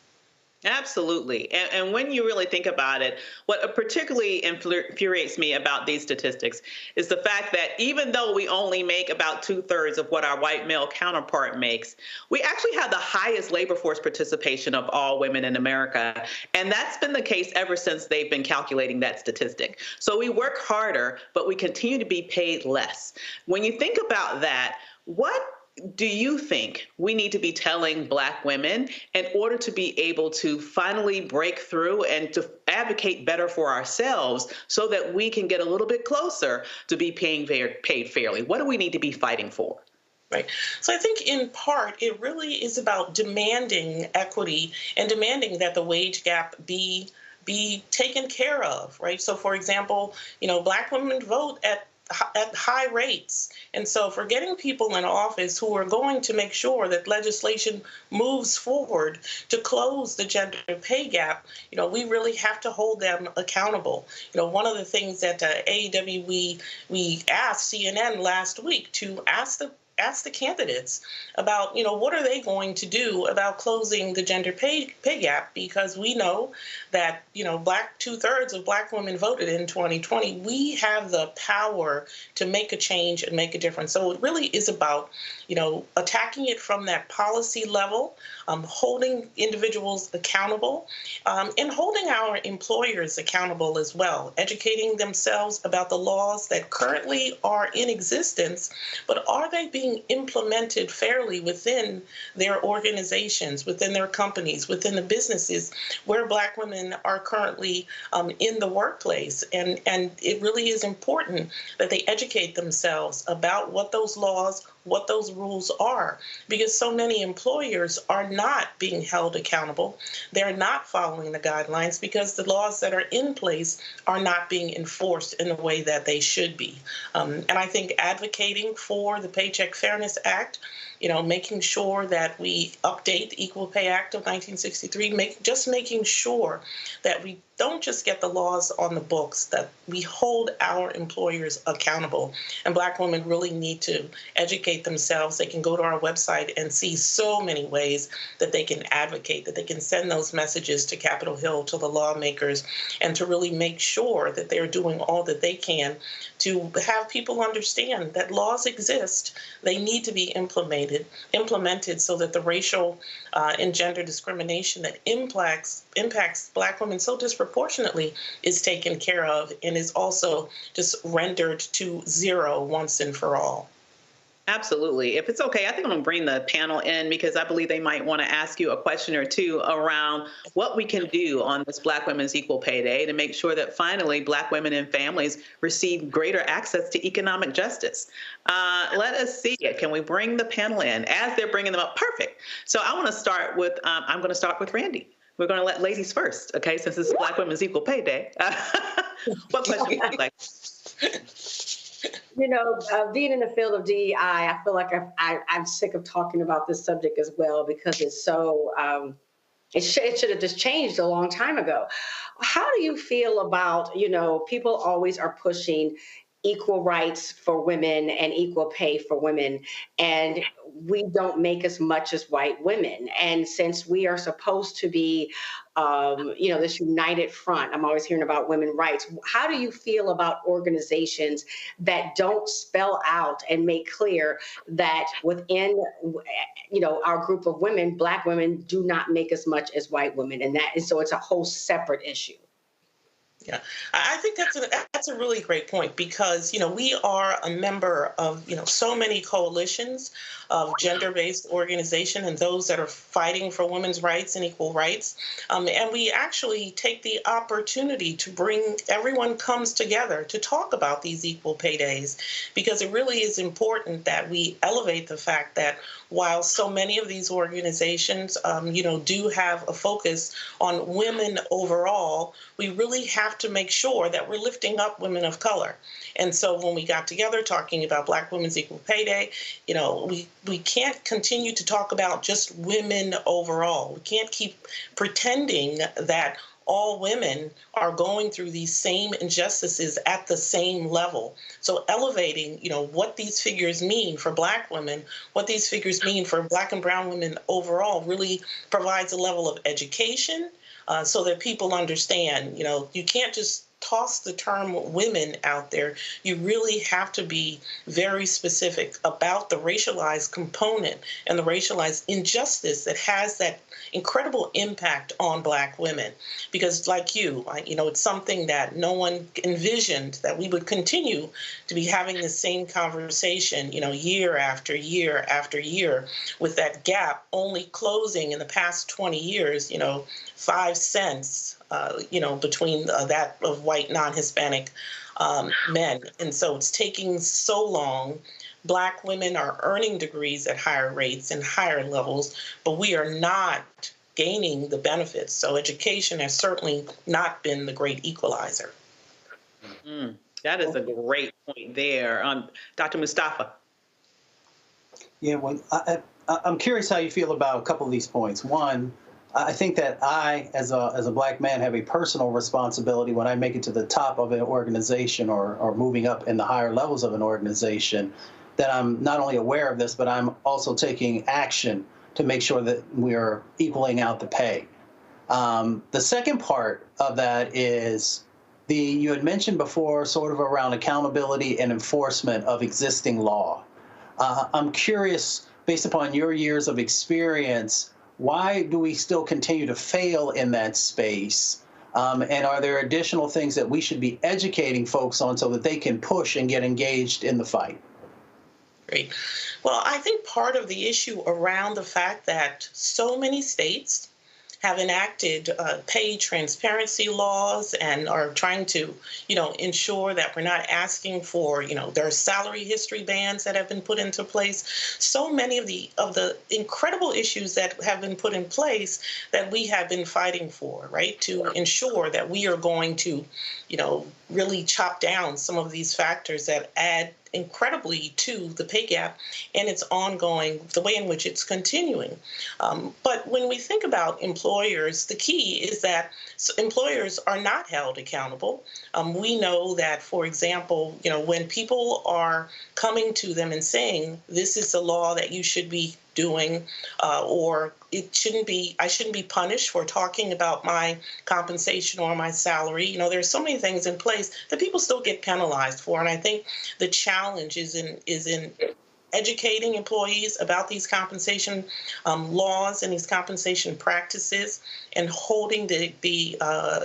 Absolutely. And when you really think about it, what particularly infuriates me about these statistics is the fact that even though we only make about 2/3 of what our white male counterpart makes, we actually have the highest labor force participation of all women in America. And that's been the case ever since they've been calculating that statistic. So we work harder, but we continue to be paid less. When you think about that, what do you think we need to be telling Black women in order to be able to finally break through and to advocate better for ourselves so that we can get a little bit closer to be paid fairly? What do we need to be fighting for? Right. So I think in part, it really is about demanding equity and demanding that the wage gap be taken care of, right? So for example, you know, Black women vote at high rates. And so if we're getting people in office who are going to make sure that legislation moves forward to close the gender pay gap, you know, we really have to hold them accountable. You know, one of the things that AEW, we asked CNN last week to ask the candidates about, you know, what are they going to do about closing the gender pay gap? Because we know that, you know, 2/3 of Black women voted in 2020. We have the power to make a change and make a difference. So it really is about, you know, attacking it from that policy level, holding individuals accountable, and holding our employers accountable as well, educating themselves about the laws that currently are in existence, but are they being implemented fairly within their organizations, within their companies, within the businesses where Black women are currently in the workplace. And it really is important that they educate themselves about what those laws, what those rules are, because so many employers are not being held accountable. They're not following the guidelines because the laws that are in place are not being enforced in the way that they should be. And I think advocating for the Paycheck Fairness Act, you know, making sure that we update the Equal Pay Act of 1963, making sure that we don't just get the laws on the books, that we hold our employers accountable. And Black women really need to educate themselves. They can go to our website and see so many ways that they can advocate, that they can send those messages to Capitol Hill, to the lawmakers, and to really make sure that they're doing all that they can to have people understand that laws exist. They need to be implemented so that the racial and gender discrimination that impacts Black women so disproportionately is taken care of and is also just rendered to zero once and for all. Absolutely. If it's okay, I think I'm going to bring the panel in because I believe they might want to ask you a question or two around what we can do on this Black Women's Equal Pay Day to make sure that finally Black women and families receive greater access to economic justice. Let us see it. Can we bring the panel in as they're bringing them up? Perfect. So I want to start with, I'm going to start with Randy. We're going to let ladies first, okay, since this is Black Women's Equal Pay Day. What question would you like? You know, being in the field of DEI, I feel like I'm sick of talking about this subject as well because it's so It should have just changed a long time ago. How do you feel about, people always are pushing equal rights for women and equal pay for women, and we don't make as much as white women. And since we are supposed to be, this united front, I'm always hearing about women's rights. How do you feel about organizations that don't spell out and make clear that within, our group of women, Black women do not make as much as white women, and so it's a whole separate issue. Yeah, I think that's a really great point because, we are a member of, so many coalitions of gender-based organization and those that are fighting for women's rights and equal rights. And we actually take the opportunity to bring everyone comes together to talk about these equal pay days, because it really is important that we elevate the fact that while so many of these organizations, do have a focus on women overall, we really have to make sure that we're lifting up women of color. And so when we got together talking about Black Women's Equal Pay Day, we can't continue to talk about just women overall. We can't keep pretending that all women are going through these same injustices at the same level. So elevating, what these figures mean for Black women, what these figures mean for Black and brown women overall really provides a level of education so that people understand, you can't just toss the term women out there. You really have to be very specific about the racialized component and the racialized injustice that has that incredible impact on Black women. Because like you, it's something that no one envisioned that we would continue to be having the same conversation, year after year after year, with that gap only closing in the past 20 years, 5 cents, between that of white non-Hispanic men. And so it's taking so long. Black women are earning degrees at higher rates and higher levels, but we are not gaining the benefits. So education has certainly not been the great equalizer. That is a great point there. Dr. Mustafa. Yeah, well, I'm curious how you feel about a couple of these points. One, I think that I, as a Black man, have a personal responsibility when I make it to the top of an organization or moving up in the higher levels of an organization, that I'm not only aware of this, but I'm also taking action to make sure that we're equaling out the pay. The second part of that is you had mentioned before sort of around accountability and enforcement of existing law. I'm curious, based upon your years of experience, why do we still continue to fail in that space? And are there additional things that we should be educating folks on so that they can push and get engaged in the fight? Great. Well, I think part of the issue around the fact that so many states have enacted pay transparency laws and are trying to, ensure that we're not asking for, there are salary history bans that have been put into place. So many of the incredible issues that have been put in place that we have been fighting for, right, to ensure that we are going to, really chop down some of these factors that add incredibly to the pay gap and its ongoing, the way in which it's continuing. But when we think about employers, the key is that employers are not held accountable. We know that, for example, when people are coming to them and saying, this is the law that you should be doing, or I shouldn't be punished for talking about my compensation or my salary. There's so many things in place that people still get penalized for. And I think the challenge is in educating employees about these compensation laws and these compensation practices and holding the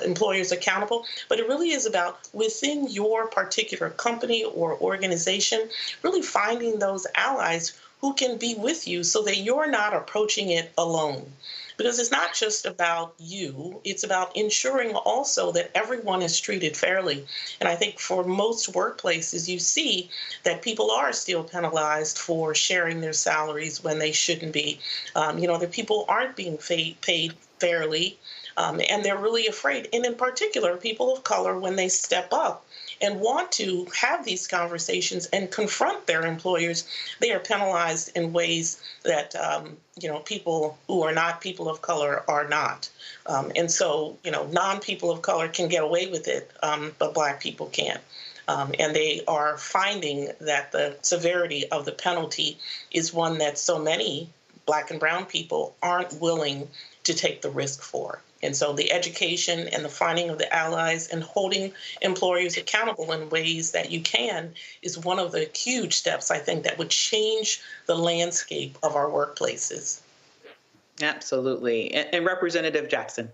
employers accountable. But it really is about within your particular company or organization, really finding those allies who can be with you so that you're not approaching it alone. Because it's not just about you, it's about ensuring also that everyone is treated fairly. And I think for most workplaces, you see that people are still penalized for sharing their salaries when they shouldn't be. That people aren't being paid fairly, and they're really afraid. And in particular, people of color, when they step up and want to have these conversations and confront their employers, they are penalized in ways that people who are not people of color are not. And so, non-people of color can get away with it, but Black people can't. And they are finding that the severity of the penalty is one that so many Black and brown people aren't willing to take the risk for. And so the education and the finding of the allies and holding employers accountable in ways that you can is one of the huge steps, I think, that would change the landscape of our workplaces. Absolutely. And Representative Jackson.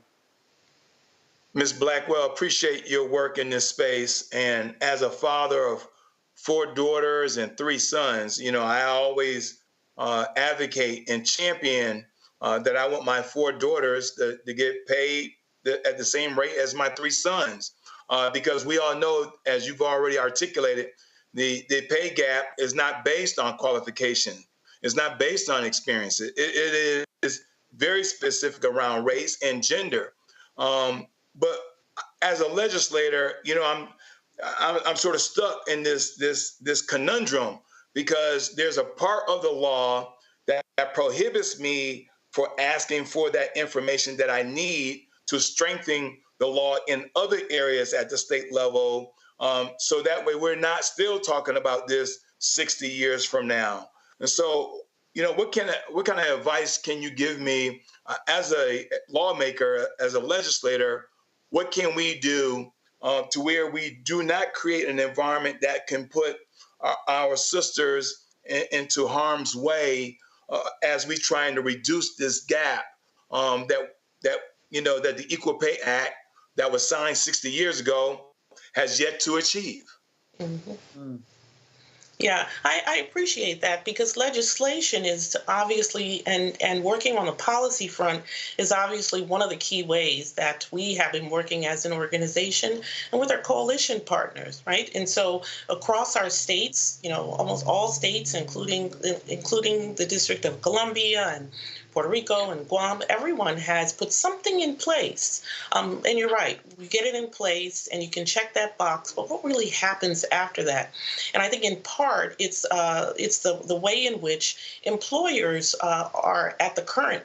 Ms. Blackwell, appreciate your work in this space. And as a father of 4 daughters and 3 sons, I always advocate and champion that I want my 4 daughters to get paid at the same rate as my 3 sons. Because we all know, as you've already articulated, the pay gap is not based on qualification. It's not based on experience. It is very specific around race and gender. But as a legislator, I'm sort of stuck in this conundrum, because there's a part of the law that prohibits me for asking for that information that I need to strengthen the law in other areas at the state level. So that way we're not still talking about this 60 years from now. And so, what kind of advice can you give me as a lawmaker, as a legislator? What can we do to where we do not create an environment that can put our sisters into harm's way as we trying to reduce this gap that the Equal Pay Act that was signed 60 years ago has yet to achieve? Mm-hmm. Yeah, I appreciate that, because legislation is obviously, and working on the policy front is obviously one of the key ways that we have been working as an organization and with our coalition partners, right? And so across our states, almost all states, including the District of Columbia and Puerto Rico and Guam, everyone has put something in place. And you're right, you get it in place and you can check that box, but what really happens after that? And I think in part, it's the way in which employers are at the current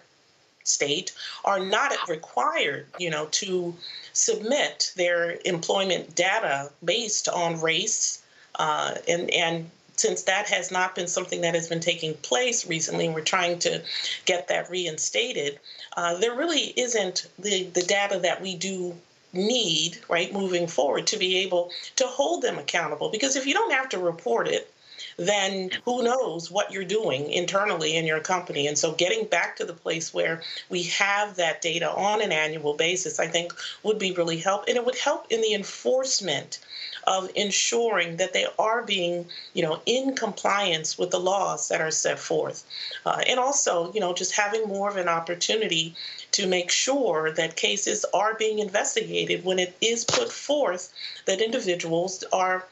state are not required, to submit their employment data based on race, and since that has not been something that has been taking place recently, and we're trying to get that reinstated, there really isn't the data that we do need, right, moving forward to be able to hold them accountable. Because if you don't have to report it, then who knows what you're doing internally in your company. And so getting back to the place where we have that data on an annual basis, I think would be really helpful. And it would help in the enforcement of ensuring that they are being, in compliance with the laws that are set forth. And also, just having more of an opportunity to make sure that cases are being investigated when it is put forth that individuals are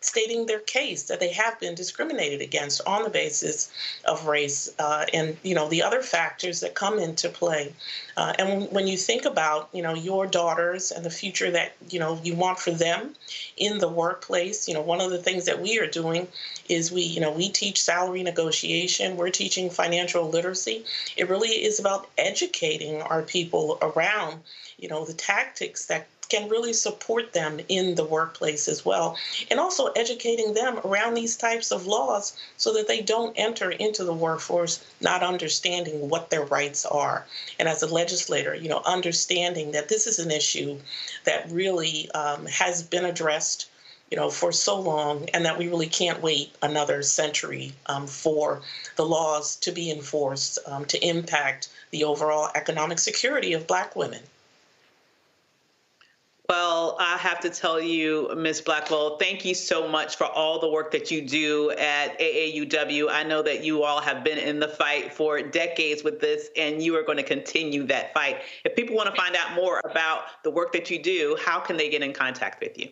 stating their case, that they have been discriminated against on the basis of race, and the other factors that come into play. And when you think about your daughters and the future that you want for them in the workplace, one of the things that we are doing is we teach salary negotiation. We're teaching financial literacy. It really is about educating our people around the tactics that can really support them in the workplace as well, and also educating them around these types of laws so that they don't enter into the workforce not understanding what their rights are. And as a legislator, understanding that this is an issue that really has been addressed for so long, and that we really can't wait another century for the laws to be enforced to impact the overall economic security of Black women. Well, I have to tell you, Ms. Blackwell, thank you so much for all the work that you do at AAUW. I know that you all have been in the fight for decades with this, and you are going to continue that fight. If people want to find out more about the work that you do, how can they get in contact with you?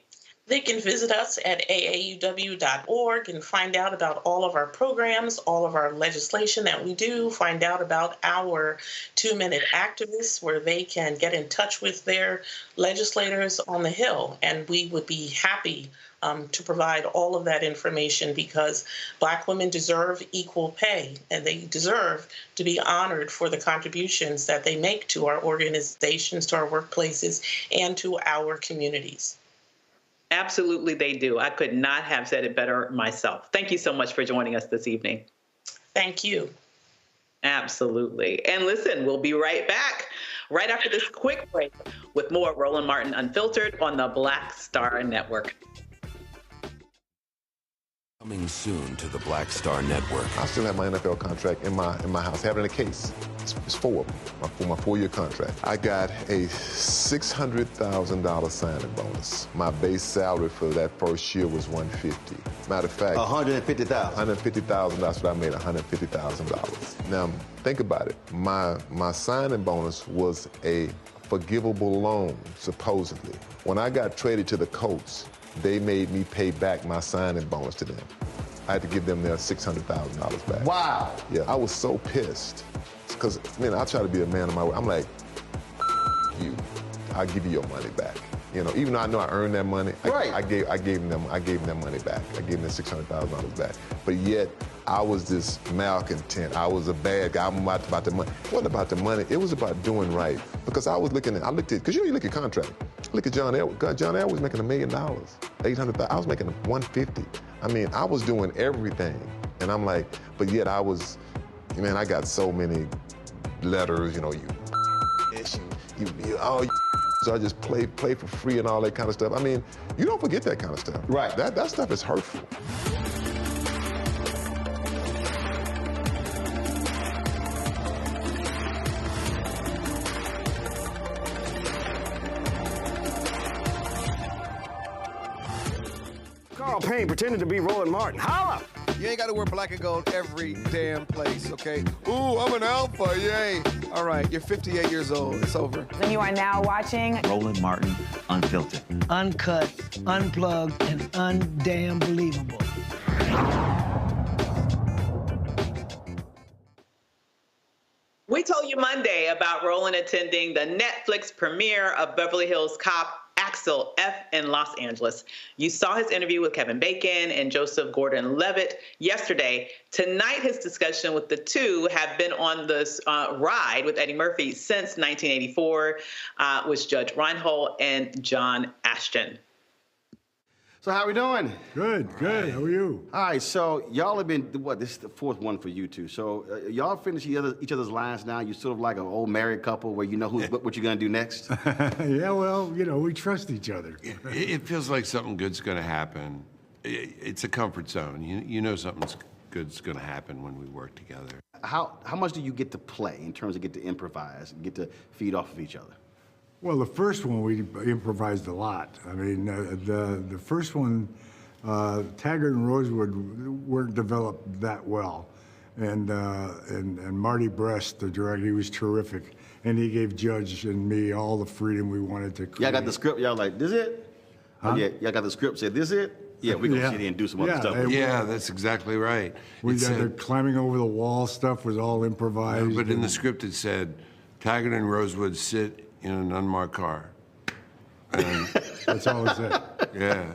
They can visit us at aauw.org and find out about all of our programs, all of our legislation that we do, find out about our 2-minute activists where they can get in touch with their legislators on the Hill. And we would be happy to provide all of that information because Black women deserve equal pay and they deserve to be honored for the contributions that they make to our organizations, to our workplaces, and to our communities. Absolutely, they do. I could not have said it better myself. Thank you so much for joining us this evening. Thank you. Absolutely. And listen, we'll be right back right after this quick break with more Roland Martin Unfiltered on the Black Star Network. Coming soon to the Black Star Network. I still have my NFL contract in my house. I have it in a case. It's 4 of them for my 4-year contract. I got a $600,000 signing bonus. My base salary for that first year was $150,000. Matter of fact, $150,000. $150,000. That's what I made. $150,000. Now think about it. My signing bonus was a forgivable loan, supposedly. When I got traded to the Colts, they made me pay back my signing bonus to them. I had to give them their $600,000 back. Wow. Yeah, I was so pissed. Because, man, I try to be a man of my word. I'm like, you, I'll give you your money back. You know, even though I know I earned that money, right. I gave them money back. I gave them $600,000 back. But yet, I was this malcontent. I was a bad guy. I'm about the money. It wasn't about the money. It was about doing right. Because I looked at, because you look at contract. Look at John Elway. John Elway was making $1 million, $800,000. I was making $150,000. I mean, I was doing everything. And I'm like, but yet I was, man, I got so many letters, you so I just play for free and all that kind of stuff. I mean, you don't forget that kind of stuff. Right. That stuff is hurtful. Carl Payne pretending to be Roland Martin. Holla! You ain't got to wear black and gold every damn place, okay? Ooh, I'm an alpha, yay. All right, you're 58 years old. It's over. And you are now watching Roland Martin Unfiltered. Uncut, unplugged, and undamn believable. We told you Monday about Roland attending the Netflix premiere of Beverly Hills Cop, Axel F in Los Angeles. You saw his interview with Kevin Bacon and Joseph Gordon-Levitt yesterday. Tonight, his discussion with the two have been on this ride with Eddie Murphy since 1984 with Judge Reinhold and John Ashton. So how we doing? Good. How are you? All right, so y'all have been, this is the 4th one for you two. So y'all finish each other's lines now? You sort of like an old married couple where you know what you're gonna do next? Yeah, well, we trust each other. It feels like something good's gonna happen. It's a comfort zone. You know something good's gonna happen when we work together. How much do you get to play in terms of get to improvise and get to feed off of each other? Well, the first one, we improvised a lot. I mean, the first one, Taggart and Rosewood weren't developed that well. And Marty Brest, the director, he was terrific. And he gave Judge and me all the freedom we wanted to create. Y'all got the script, y'all like, this it? Huh? Yeah, y'all got the script, said, this it? Yeah, we're gonna sit here and do some other stuff. Yeah, that's exactly right. The climbing over the wall stuff was all improvised. No, but in the script it said, Taggart and Rosewood sit in an unmarked car. And that's all it said. Yeah.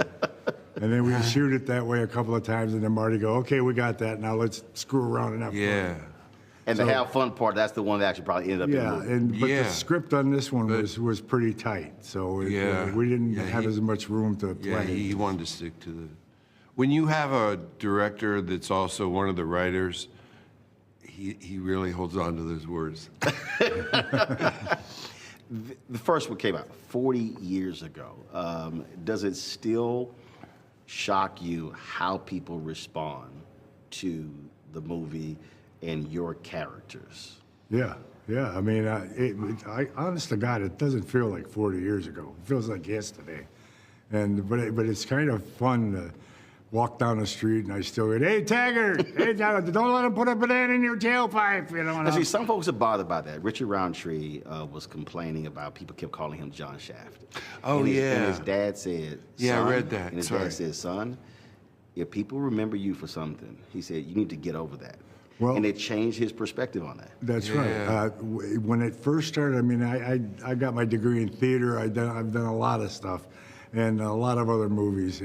And then we shoot it that way a couple of times, and then Marty go, okay, we got that. Now let's screw around and have fun. And the have fun part, that's the one that actually probably ended up in the movie. But the script on this one was pretty tight, so we didn't have as much room to play. Yeah, he wanted to stick to the... When you have a director that's also one of the writers, he really holds on to those words. The first one came out 40 years ago. Does it still shock you how people respond to the movie and your characters? Yeah. I mean, honest to God, it doesn't feel like 40 years ago. It feels like yesterday. But it's kind of fun walk down the street and I still go, hey, Taggart, hey, Taggart, don't let him put a banana in your tailpipe, you know. Now, see, some folks are bothered by that. Richard Roundtree was complaining about people kept calling him John Shaft. Oh, and yeah. And his dad said, yeah, son, I read that. And his dad said, son, if people remember you for something, he said, you need to get over that. Well, and it changed his perspective on that. That's right. When it first started, I mean, I got my degree in theater. I've done a lot of stuff and a lot of other movies.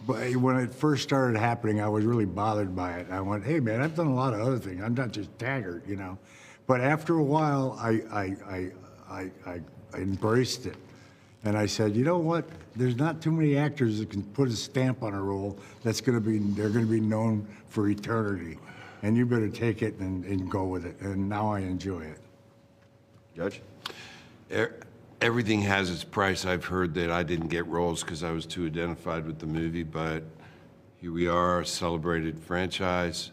But when it first started happening, I was really bothered by it. I went, hey, man, I've done a lot of other things. I'm not just Taggart, you know. But after a while, I embraced it. And I said, you know what? There's not too many actors that can put a stamp on a role they're going to be known for eternity. And you better take it and go with it. And now I enjoy it. Judge? Everything has its price. I've heard that I didn't get roles because I was too identified with the movie, but here we are, a celebrated franchise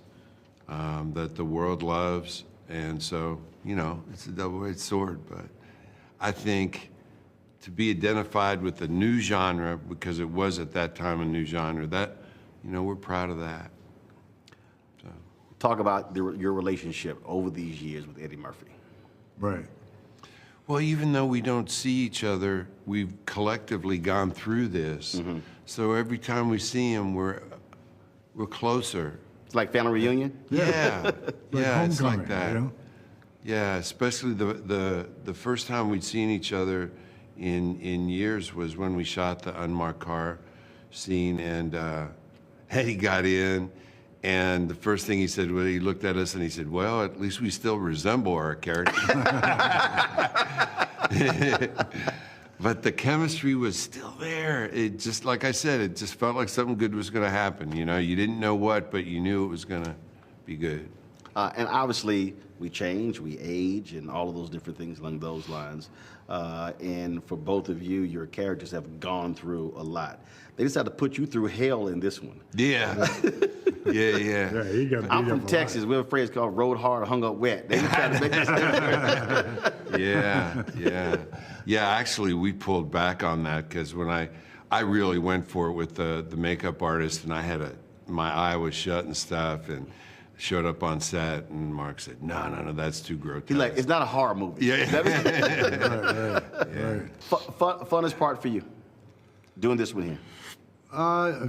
that the world loves. And so, you know, it's a double-edged sword, but I think to be identified with a new genre, because it was at that time a new genre, that, you know, we're proud of that. So. Talk about your relationship over these years with Eddie Murphy. Right. Well, even though we don't see each other, we've collectively gone through this. Mm-hmm. So every time we see him, we're closer. It's like family reunion? Yeah. Yeah, it's like homecoming, that. you know? Yeah, especially the first time we'd seen each other in years was when we shot the unmarked car scene, and Eddie got in, and the first thing he said, well, he looked at us and he said, well, at least we still resemble our characters. But the chemistry was still there. It just, like I said, it just felt like something good was going to happen. You know, you didn't know what, but you knew it was going to be good. And obviously, we change, we age, and all of those different things along those lines. And for both of you, your characters have gone through a lot. They just had to put you through hell in this one. Yeah. Yeah. I'm from Texas. We have a phrase called "rode hard, hung up wet." They trying to make us. Yeah. Actually, we pulled back on that because when I really went for it with the makeup artist, and I had my eye was shut and stuff, and showed up on set, and Mark said, "No, that's too grotesque." He's like, "It's not a horror movie." Yeah. Funnest part for you, doing this one here.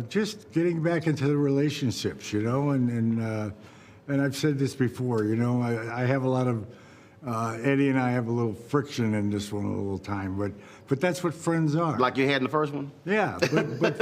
Just getting back into the relationships, you know, and I've said this before, you know, I have a lot of, Eddie and I have a little friction in this one a little time, but that's what friends are. Like you had in the first one? Yeah, but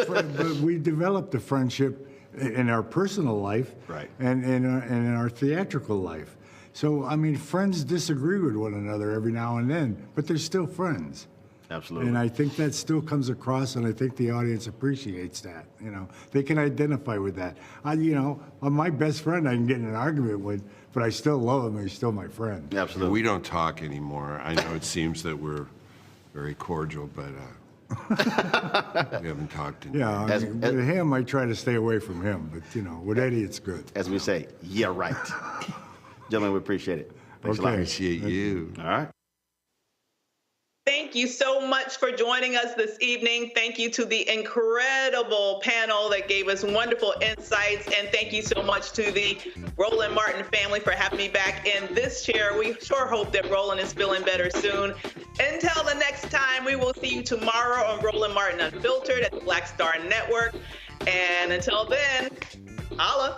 we developed a friendship in our personal life, right, and in our theatrical life. So, I mean, friends disagree with one another every now and then, but they're still friends. Absolutely. And I think that still comes across, and I think the audience appreciates that. You know, they can identify with that. You know, my best friend I can get in an argument with, but I still love him. He's still my friend. Absolutely. We don't talk anymore. I know it seems that we're very cordial, but we haven't talked in years. With him, I try to stay away from him, but you know, with Eddie, it's good. As we say, yeah, right. Gentlemen, we appreciate it. Thanks a lot. Appreciate you. All right. Thank you so much for joining us this evening. Thank you to the incredible panel that gave us wonderful insights. And thank you so much to the Roland Martin family for having me back in this chair. We sure hope that Roland is feeling better soon. Until the next time, we will see you tomorrow on Roland Martin Unfiltered at the Black Star Network. And until then, holla.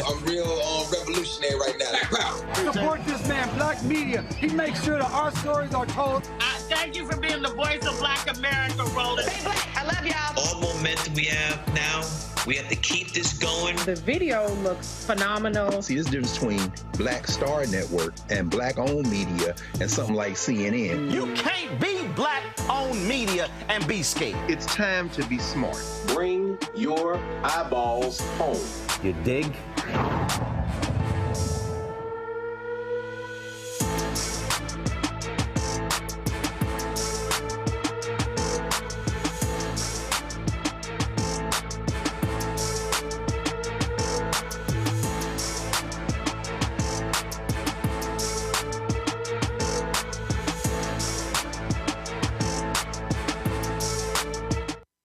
I'm real revolutionary right now. Support this man, Black Media. He makes sure that our stories are told. Thank you for being the voice of Black America, Roland. Stay black. I love y'all. All momentum we have now, we have to keep this going. The video looks phenomenal. See, there's a difference between Black Star Network and Black-owned media and something like CNN. You can't be Black-owned media and be scared. It's time to be smart. Bring your eyeballs home. You dig?